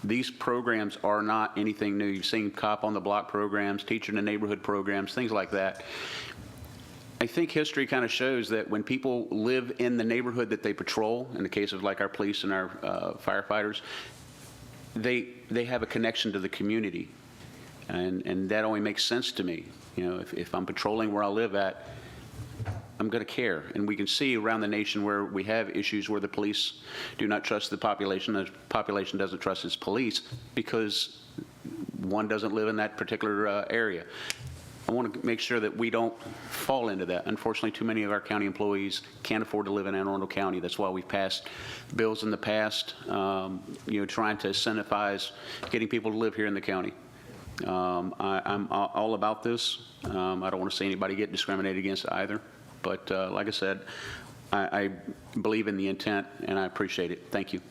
These programs are not anything new. You've seen Cop on the Block programs, Teacher in the Neighborhood programs, things like that. I think history kind of shows that when people live in the neighborhood that they patrol, in the case of like our police and our firefighters, they have a connection to the community. And that only makes sense to me. If I'm patrolling where I live at, I'm going to care. And we can see around the nation where we have issues where the police do not trust the population doesn't trust its police because one doesn't live in that particular area. I want to make sure that we don't fall into that. Unfortunately, too many of our county employees can't afford to live in Anne Arundel County. That's why we've passed bills in the past, trying to incentivize getting people to live here in the county. I'm all about this. I don't want to see anybody get discriminated against either. But like I said, I believe in the intent, and I appreciate it. Thank you.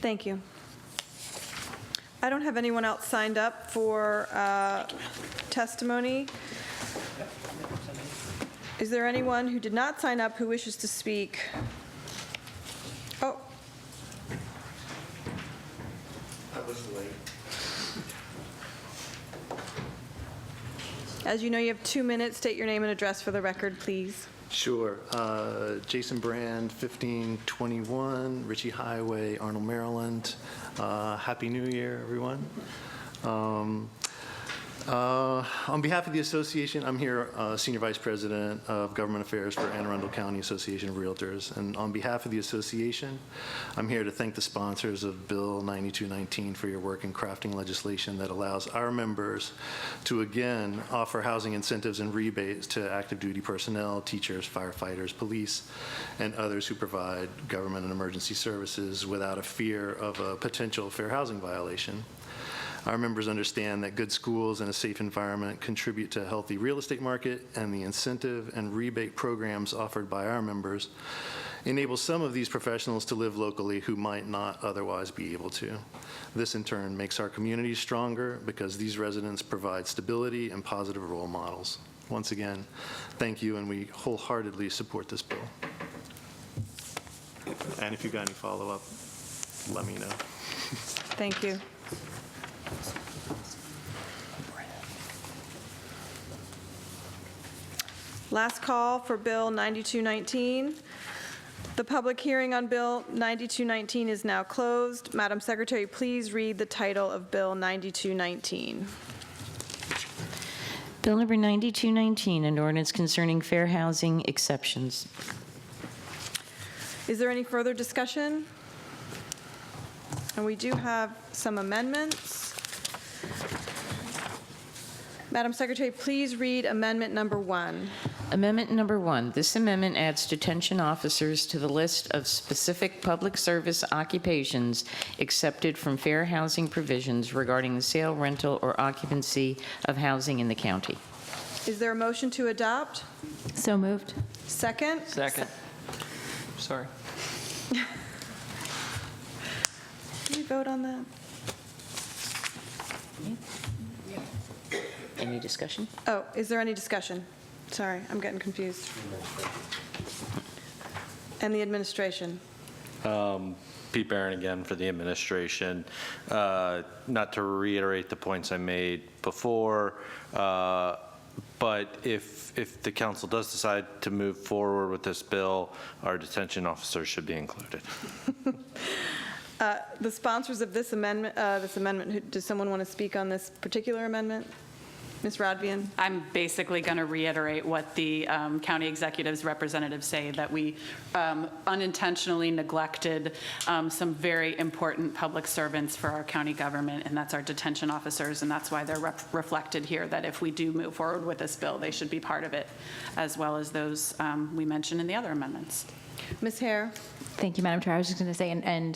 Thank you. I don't have anyone else signed up for testimony. Is there anyone who did not sign up who wishes to speak? Oh.
I was late.
As you know, you have 2 minutes. State your name and address for the record, please.
Sure. Jason Brand, 1521 Ritchie Highway, Arnold, Maryland. Happy New Year, everyone. On behalf of the association, I'm here, Senior Vice President of Government Affairs for Anne Arundel County Association of Realtors. And on behalf of the association, I'm here to thank the sponsors of Bill 9219 for your work in crafting legislation that allows our members to, again, offer housing incentives and rebates to active duty personnel, teachers, firefighters, police, and others who provide government and emergency services without a fear of a potential fair housing violation. Our members understand that good schools and a safe environment contribute to a healthy real estate market, and the incentive and rebate programs offered by our members enable some of these professionals to live locally who might not otherwise be able to. This in turn makes our communities stronger because these residents provide stability and positive role models. Once again, thank you, and we wholeheartedly support this bill. And if you got any follow-up, let me know.
Thank you. Last call for Bill 9219. The public hearing on Bill 9219 is now closed. Madam Secretary, please read the title of Bill 9219.
Bill number 9219, an ordinance concerning fair housing exceptions.
Is there any further discussion? And we do have some amendments. Madam Secretary, please read amendment number 1.
Amendment number 1. This amendment adds detention officers to the list of specific public service occupations accepted from fair housing provisions regarding the sale, rental, or occupancy of housing in the county.
Is there a motion to adopt?
So moved.
Second?
Second. Sorry.
Did we vote on that?
Any discussion?
Oh, is there any discussion? Sorry, I'm getting confused. And the administration?
Pete Barron again for the administration. Not to reiterate the points I made before, but if the council does decide to move forward with this bill, our detention officers should be included.
The sponsors of this amendment, does someone want to speak on this particular amendment? Ms. Radvian?
I'm basically going to reiterate what the county executive's representatives say, that we unintentionally neglected some very important public servants for our county government, and that's our detention officers, and that's why they're reflected here, that if we do move forward with this bill, they should be part of it, as well as those we mentioned in the other amendments.
Ms. Hare?
Thank you, Madam Chair. I was just going to say, and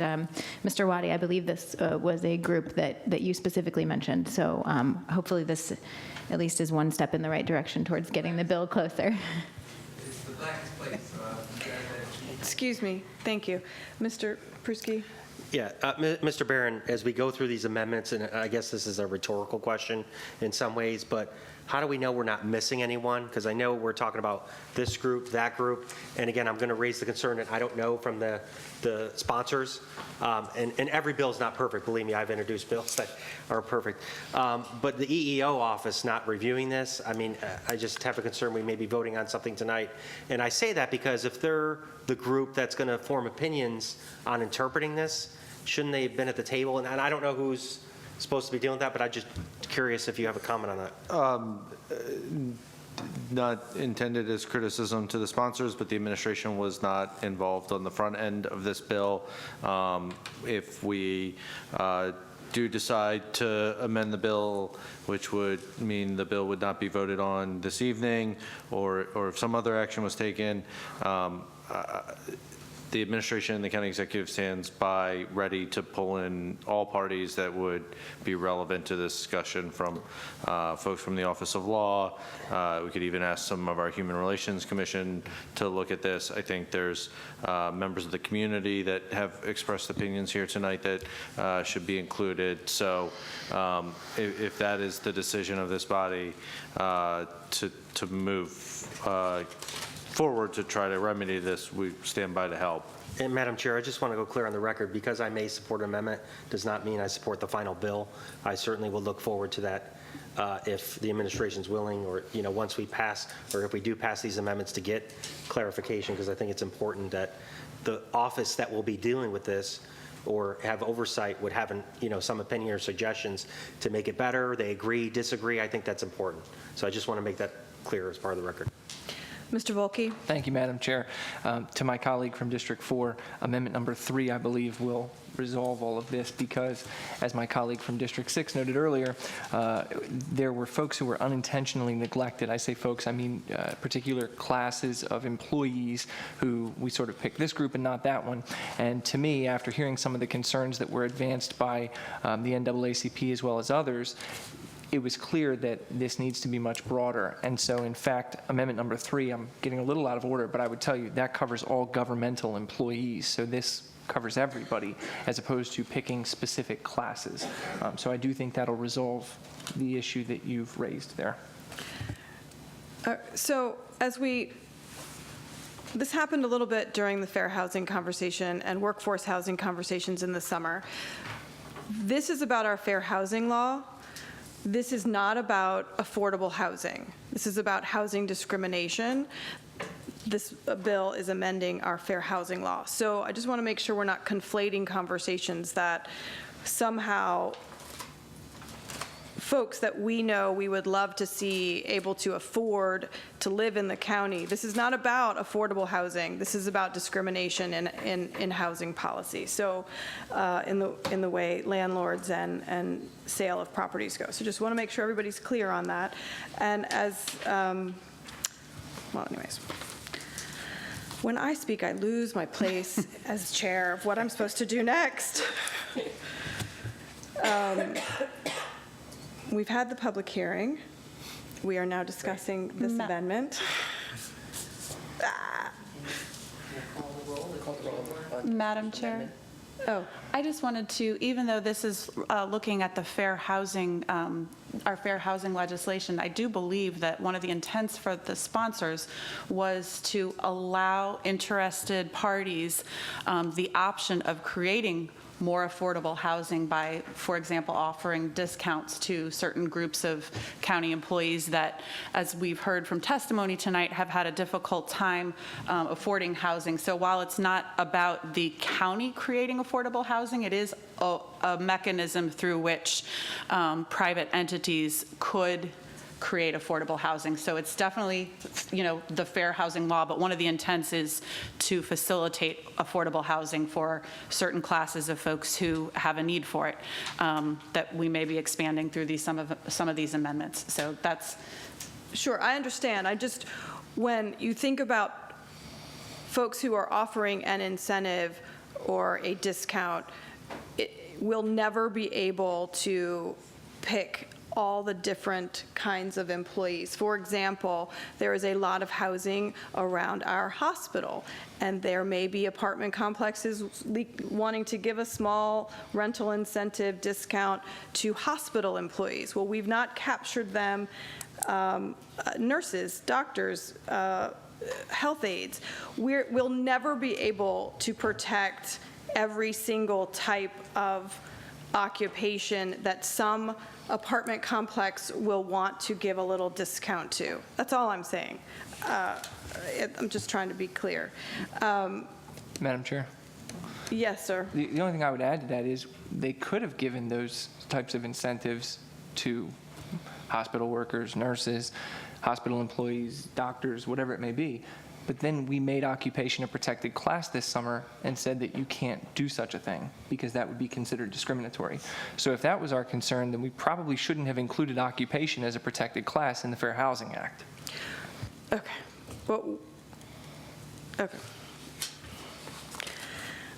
Mr. Waddy, I believe this was a group that you specifically mentioned. So hopefully this at least is one step in the right direction towards getting the bill closer.
It's the blackest place.
Excuse me. Thank you. Mr. Pruski?
Yeah, Mr. Barron, as we go through these amendments, and I guess this is a rhetorical question in some ways, but how do we know we're not missing anyone? Because I know we're talking about this group, that group, and again, I'm going to raise the concern that I don't know from the sponsors, and every bill is not perfect. Believe me, I've introduced bills that are perfect. But the EEO office not reviewing this, I mean, I just have a concern we may be voting on something tonight. And I say that because if they're the group that's going to form opinions on interpreting this, shouldn't they have been at the table? And I don't know who's supposed to be dealing with that, but I'm just curious if you have a comment on that.
Not intended as criticism to the sponsors, but the administration was not involved on the front end of this bill. If we do decide to amend the bill, which would mean the bill would not be voted on this evening, or if some other action was taken, the administration and the county executive stands by ready to pull in all parties that would be relevant to this discussion, from folks from the Office of Law. We could even ask some of our Human Relations Commission to look at this. I think there's members of the community that have expressed opinions here tonight that should be included. So if that is the decision of this body to move forward to try to remedy this, we stand by to help.
And Madam Chair, I just want to go clear on the record, because I may support an amendment does not mean I support the final bill. I certainly will look forward to that if the administration's willing, or once we pass, or if we do pass these amendments, to get clarification, because I think it's important that the office that will be dealing with this or have oversight would have some opinion or suggestions to make it better. They agree, disagree. I think that's important. So I just want to make that clear as part of the record.
Mr. Volke?
Thank you, Madam Chair. To my colleague from District 4, Amendment number 3, I believe, will resolve all of this, because, as my colleague from District 6 noted earlier, there were folks who were unintentionally neglected. I say folks, I mean particular classes of employees who we sort of picked this group and not that one. And to me, after hearing some of the concerns that were advanced by the NAACP as well as others, it was clear that this needs to be much broader. And so, in fact, Amendment number 3, I'm getting a little out of order, but I would tell you that covers all governmental employees. So this covers everybody, as opposed to picking specific classes. So I do think that'll resolve the issue that you've raised there.
So this happened a little bit during the fair housing conversation and workforce housing conversations in the summer. This is about our fair housing law. This is not about affordable housing. This is about housing discrimination. this bill is amending our fair housing law. So I just want to make sure we're not conflating conversations that somehow folks that we know we would love to see able to afford to live in the county. This is not about affordable housing. This is about discrimination in housing policy. So in the way landlords and sale of properties go. So just want to make sure everybody's clear on that. And as, well, anyways. When I speak, I lose my place as chair of what I'm supposed to do next. We've had the public hearing. We are now discussing this amendment.
Madam Chair?
Oh.
I just wanted to, even though this is looking at the fair housing, our fair housing legislation, I do believe that one of the intents for the sponsors was to allow interested parties the option of creating more affordable housing by, for example, offering discounts to certain groups of county employees that, as we've heard from testimony tonight, have had a difficult time affording housing. So while it's not about the county creating affordable housing, it is a mechanism through which private entities could create affordable housing. So it's definitely, the fair housing law, but one of the intents is to facilitate affordable housing for certain classes of folks who have a need for it, that we may be expanding through some of these amendments. So that's...
Sure, I understand. When you think about folks who are offering an incentive or a discount, we'll never be able to pick all the different kinds of employees. For example, there is a lot of housing around our hospital, and there may be apartment complexes wanting to give a small rental incentive discount to hospital employees. Well, we've not captured them, nurses, doctors, health aides. We'll never be able to protect every single type of occupation that some apartment complex will want to give a little discount to. That's all I'm saying. I'm just trying to be clear.
Madam Chair?
Yes, sir.
The only thing I would add to that is they could have given those types of incentives to hospital workers, nurses, hospital employees, doctors, whatever it may be. But then we made occupation a protected class this summer and said that you can't do such a thing because that would be considered discriminatory. So if that was our concern, then we probably shouldn't have included occupation as a protected class in the Fair Housing Act.
Okay. Well, okay.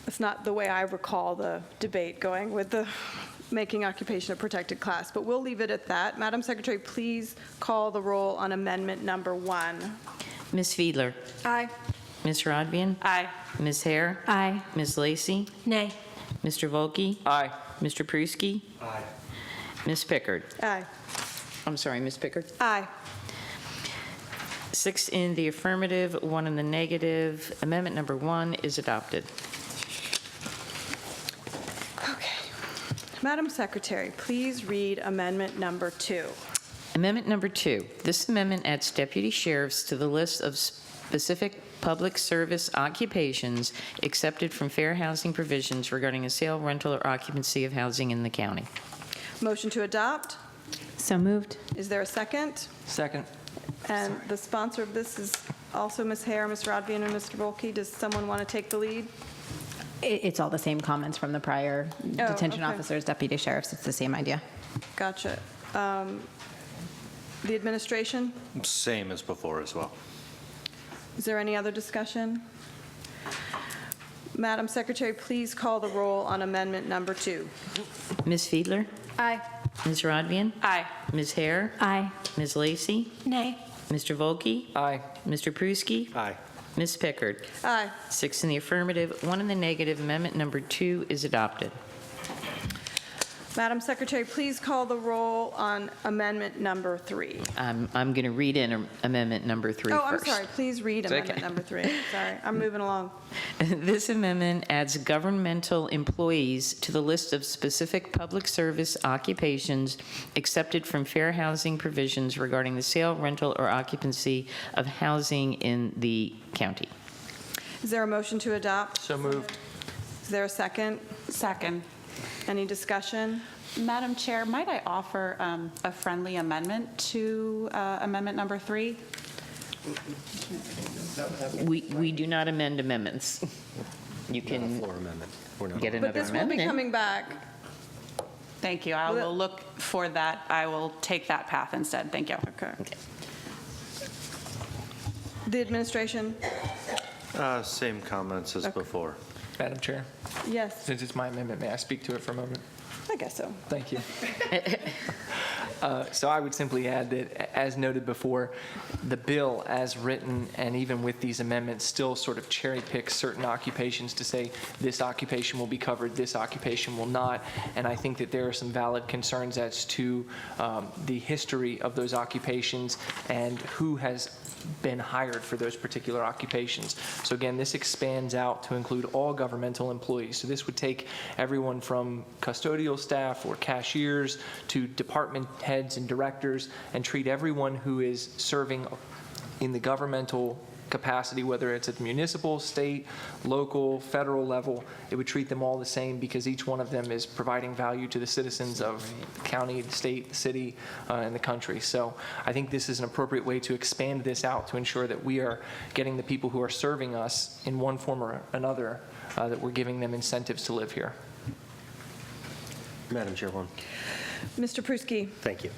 That's not the way I recall the debate going with the making occupation a protected class, but we'll leave it at that. Madam Secretary, please call the roll on amendment number 1.
Ms. Fiedler.
Aye.
Ms. Rodvian.
Aye.
Ms. Hare.
Aye.
Ms. Lacy.
Nay.
Mr. Volkey.
Aye.
Mr. Pruski.
Aye.
Ms. Pickard.
Aye.
I'm sorry, Ms. Pickard.
Aye.
6 in the affirmative, 1 in the negative. Amendment number 1 is adopted.
Okay. Madam Secretary, please read amendment number 2.
Amendment number 2. This amendment adds deputy sheriffs to the list of specific public service occupations accepted from fair housing provisions regarding a sale, rental, or occupancy of housing in the county.
Motion to adopt.
So moved.
Is there a second?
Second.
And the sponsor of this is also Ms. Hare, Ms. Rodvian, and Mr. Volkey. Does someone want to take the lead?
It's all the same comments from the prior detention
okay.
officers, deputy sheriffs. It's the same idea.
Gotcha. The administration?
Same as before as well.
Is there any other discussion? Madam Secretary, please call the roll on amendment number 2.
Ms. Fiedler.
Aye.
Ms. Rodvian.
Aye.
Ms. Hare.
Aye.
Ms. Lacy.
Nay.
Mr. Volkey.
Aye.
Mr. Pruski.
Aye.
Ms. Pickard.
Aye.
6 in the affirmative, 1 in the negative. Amendment number 2 is adopted.
Madam Secretary, please call the roll on amendment number 3.
I'm going to read in amendment number 3 first.
Oh, I'm sorry. Please read
It's
amendment
okay.
number 3. Sorry, I'm moving along.
This amendment adds governmental employees to the list of specific public service occupations accepted from fair housing provisions regarding the sale, rental, or occupancy of housing in the county.
Is there a motion to adopt?
So moved.
Is there a second?
Second.
Any discussion?
Madam Chair, might I offer a friendly amendment to amendment number 3?
We do not amend amendments. You can
Floor amendment. We're not.
get
But
another
this will be
amendment.
coming back.
Thank you. I will look for that. I will take that path instead. Thank you.
Okay. The administration?
Same comments as before.
Madam Chair,
Yes,
since it's my amendment, may I speak to it for a moment?
I guess so.
Thank you. So I would simply add that, as noted before, the bill as written and even with these amendments still sort of cherry picks certain occupations to say this occupation will be covered, this occupation will not. And I think that there are some valid concerns as to the history of those occupations and who has been hired for those particular occupations. So again, this expands out to include all governmental employees. So this would take everyone from custodial staff or cashiers to department heads and directors and treat everyone who is serving in the governmental capacity, whether it's at municipal, state, local, federal level. It would treat them all the same because each one of them is providing value to the citizens of the county, the state, the city, and the country. So I think this is an appropriate way to expand this out to ensure that we are getting the people who are serving us in one form or another, that we're giving them incentives to live here.
Madam Chairwoman.
Mr. Pruski?
Thank you.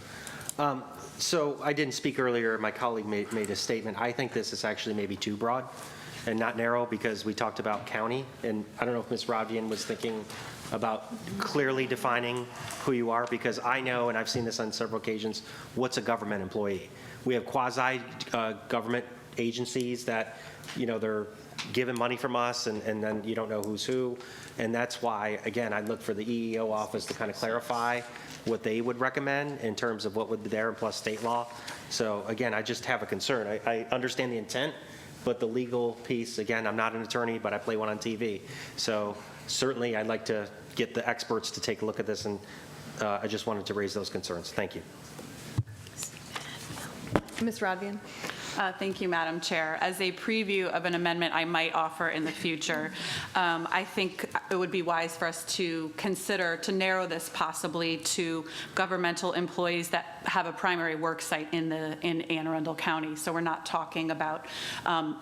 So I didn't speak earlier. My colleague made a statement. I think this is actually maybe too broad and not narrow because we talked about county. And I don't know if Ms. Rodvian was thinking about clearly defining who you are, because I know, and I've seen this on several occasions, what's a government employee. We have quasi-government agencies that, you know, they're given money from us and then you don't know who's who. And that's why, again, I look for the EEO office to kind of clarify what they would recommend in terms of what would be there and plus state law. So again, I just have a concern. I understand the intent, but the legal piece, again, I'm not an attorney, but I play one on TV. So certainly I'd like to get the experts to take a look at this, and I just wanted to raise those concerns. Thank you.
Ms. Rodvian?
Thank you, Madam Chair. As a preview of an amendment I might offer in the future, I think it would be wise for us to consider to narrow this possibly to governmental employees that have a primary work site in Anne Arundel County. So we're not talking about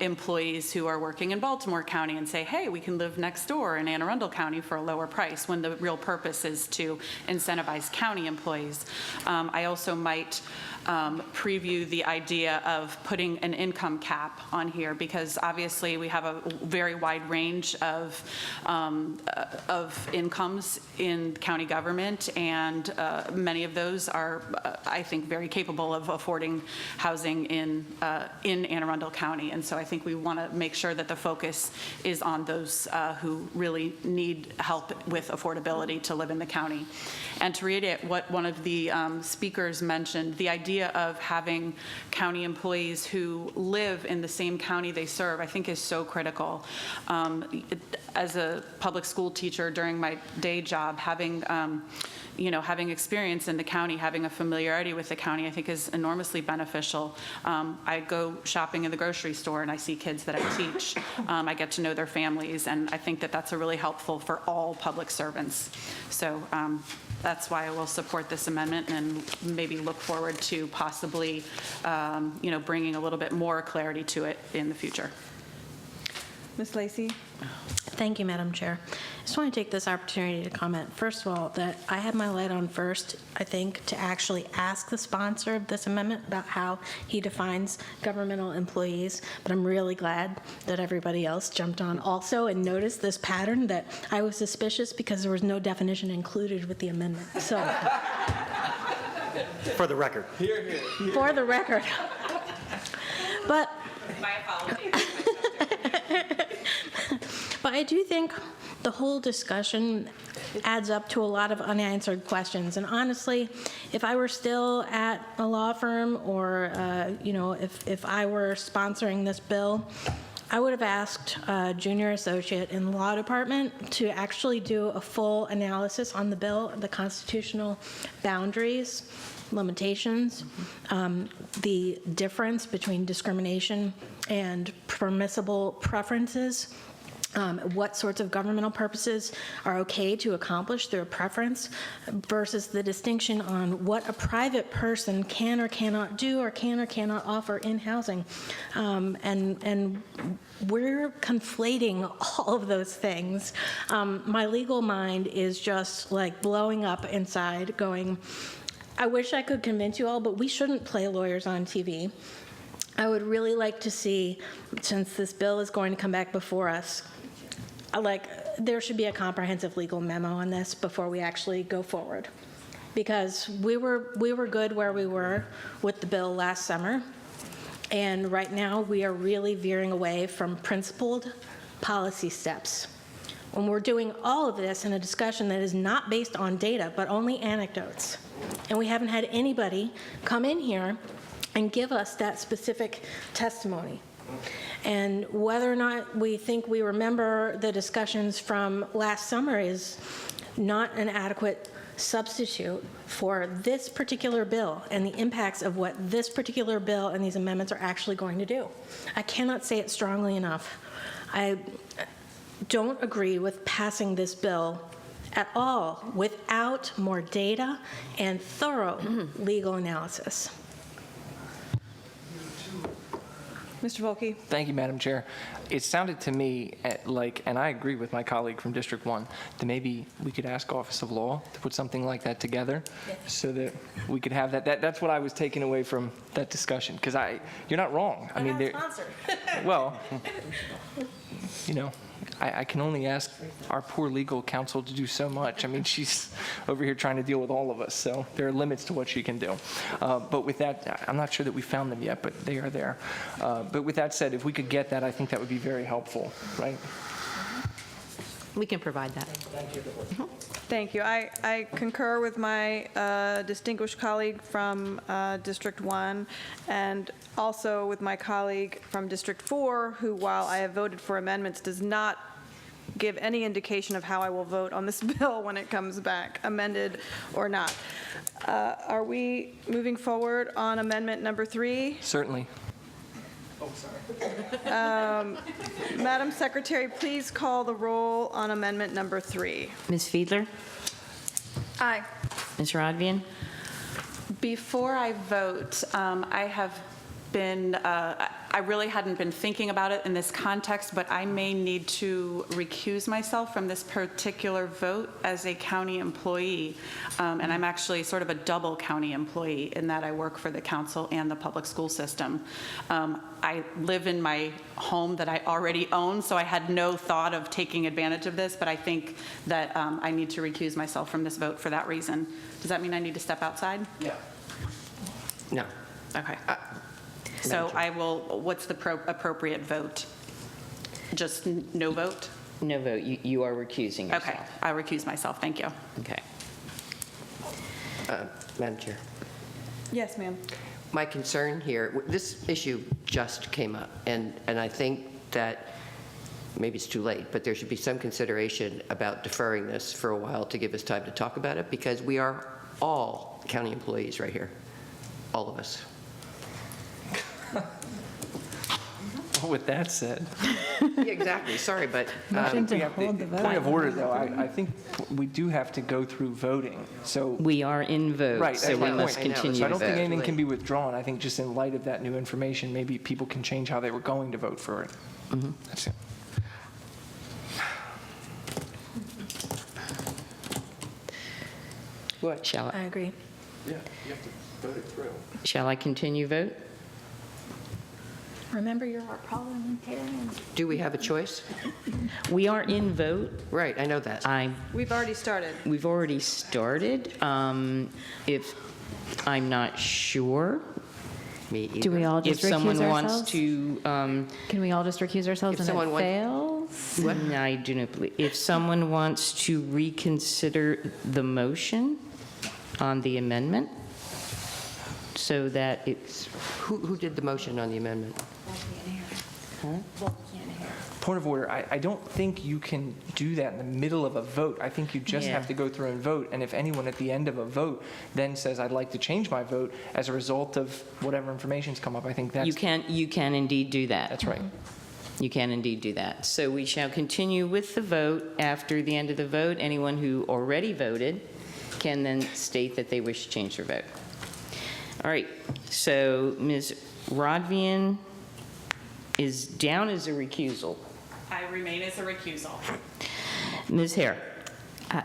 employees who are working in Baltimore County and say, hey, we can live next door in Anne Arundel County for a lower price, when the real purpose is to incentivize county employees. I also might preview the idea of putting an income cap on here, because obviously we have a very wide range of incomes in county government, and many of those are, I think, very capable of affording housing in Anne Arundel County. And so I think we want to make sure that the focus is on those who really need help with affordability to live in the county. And to reiterate what one of the speakers mentioned, the idea of having county employees who live in the same county they serve, I think is so critical. As a public school teacher during my day job, having having experience in the county, having a familiarity with the county, I think is enormously beneficial. I go shopping in the grocery store and I see kids that I teach. I get to know their families, and I think that that's a really helpful for all public servants. So that's why I will support this amendment and maybe look forward to possibly, bringing a little bit more clarity to it in the future.
Ms. Lacey?
Thank you, Madam Chair. I just want to take this opportunity to comment, first of all, that I had my light on first, I think, to actually ask the sponsor of this amendment about how he defines governmental employees, but I'm really glad that everybody else jumped on also and noticed this pattern that I was suspicious because there was no definition included with the amendment. So,
For the record.
for the record. But
My apologies.
But I do think the whole discussion adds up to a lot of unanswered questions. And honestly, if I were still at a law firm or, if I were sponsoring this bill, I would have asked a junior associate in the law department to actually do a full analysis on the bill, the constitutional boundaries, limitations, the difference between discrimination and permissible preferences, what sorts of governmental purposes are okay to accomplish through a preference versus the distinction on what a private person can or cannot do or can or cannot offer in housing. And we're conflating all of those things. My legal mind is just like blowing up inside going, I wish I could convince you all, but we shouldn't play lawyers on TV. I would really like to see, since this bill is going to come back before us, there should be a comprehensive legal memo on this before we actually go forward. Because we were good where we were with the bill last summer, and right now we are really veering away from principled policy steps. When we're doing all of this in a discussion that is not based on data, but only anecdotes, and we haven't had anybody come in here and give us that specific testimony. And whether or not we think we remember the discussions from last summer is not an adequate substitute for this particular bill and the impacts of what this particular bill and these amendments are actually going to do. I cannot say it strongly enough. I don't agree with passing this bill at all without more data and thorough legal analysis.
Mr. Volke.
Thank you, Madam Chair. It sounded to me like, and I agree with my colleague from District 1, that maybe we could ask Office of Law to put something like that together so that we could have that. That's what I was taking away from that discussion, because you're not wrong. I mean, well, I can only ask our poor legal counsel to do so much. I mean, she's over here trying to deal with all of us, so there are limits to what she can do. But with that, I'm not sure that we found them yet, but they are there. But with that said, if we could get that, I think that would be very helpful, right?
We can provide that.
Thank you. I concur with my distinguished colleague from District 1 and also with my colleague from District 4, who, while I have voted for amendments, does not give any indication of how I will vote on this bill when it comes back, amended or not. Are we moving forward on amendment number 3?
Certainly.
Madam Secretary, please call the roll on amendment number 3.
Ms. Fiedler?
Aye.
Ms. Rodvian?
Before I vote, I have been, I really hadn't been thinking about it in this context, but I may need to recuse myself from this particular vote as a county employee. And I'm actually sort of a double county employee in that I work for the council and the public school system. I live in my home that I already own, so I had no thought of taking advantage of this, but I think that I need to recuse myself from this vote for that reason. Does that mean I need to step outside?
Yeah.
No.
Okay. So I will, what's the appropriate vote? Just no vote?
No vote. You are recusing yourself.
Okay, I recuse myself. Thank you.
Okay.
Madam Chair,
Yes, ma'am.
my concern here, this issue just came up, and I think that maybe it's too late, but there should be some consideration about deferring this for a while to give us time to talk about it, because we are all county employees right here, all of us.
With that said.
Yeah, exactly, sorry, but.
Point of order, though, I think we do have to go through voting, so.
We are in vote,
Right,
so
that's
we
my
must
point.
continue
So I
to
don't think
vote.
anything can be withdrawn. I think just in light of that new information, maybe people can change how they were going to vote for it. That's it.
What?
Shall
I agree.
Yeah, you have to vote it through.
Shall I continue vote?
Remember, you're our parliamentarian.
Do we have a choice?
We are in vote.
Right, I know that.
We've already started.
We've already started. If I'm not sure.
Me either.
Do we all just
If
recuse
someone wants
ourselves?
to,
Can we all just recuse ourselves
If
and
someone
it
wants-
fails?
No, I do not believe. If someone wants to reconsider the motion on the amendment, so that it's,
Who did the motion on the amendment?
Point of order, I don't think you can do that in the middle of a vote. I think you just
Yeah.
have to go through and vote, and if anyone at the end of a vote then says, I'd like to change my vote as a result of whatever information's come up, I think that's...
you can indeed do that.
That's right.
You can indeed do that. So we shall continue with the vote. After the end of the vote, anyone who already voted can then state that they wish to change their vote. All right, so Ms. Rodvian is down as a recusal.
I remain as a recusal.
Ms. Hare?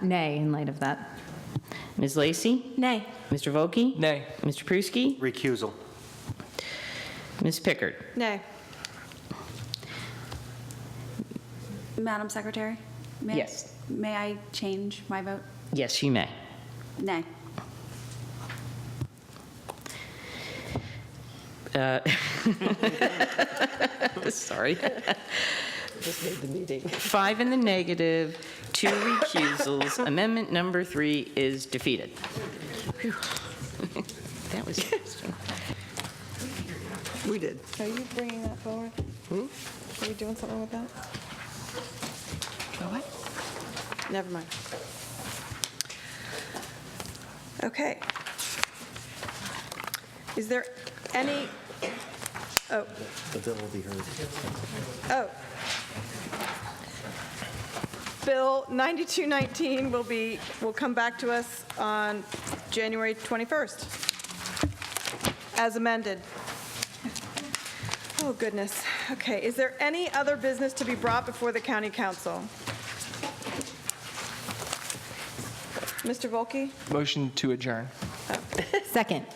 Nay, in light of that.
Ms. Lacy?
Nay.
Mr. Volkey?
Nay.
Mr. Pruski?
Recusal.
Ms. Pickard?
Nay.
Madam Secretary?
Yes.
May I change my vote?
Yes, you may.
Nay.
Sorry.
Just made the meeting.
5 in the negative, 2 recusals. Amendment number 3 is defeated. Whew. That was interesting.
We did.
Are you bringing that forward? Are you doing something with that?
What?
Never mind. Okay. Is there any, oh,
The bill will be heard.
oh. Bill 9219 will come back to us on January 21st, as amended. Oh, goodness. Okay, is there any other business to be brought before the county council? Mr. Volkey?
Motion to adjourn.
Second.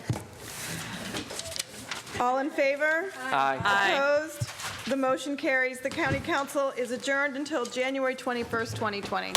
All in favor?
Aye.
Opposed? The motion carries. The county council is adjourned until January 21st, 2020.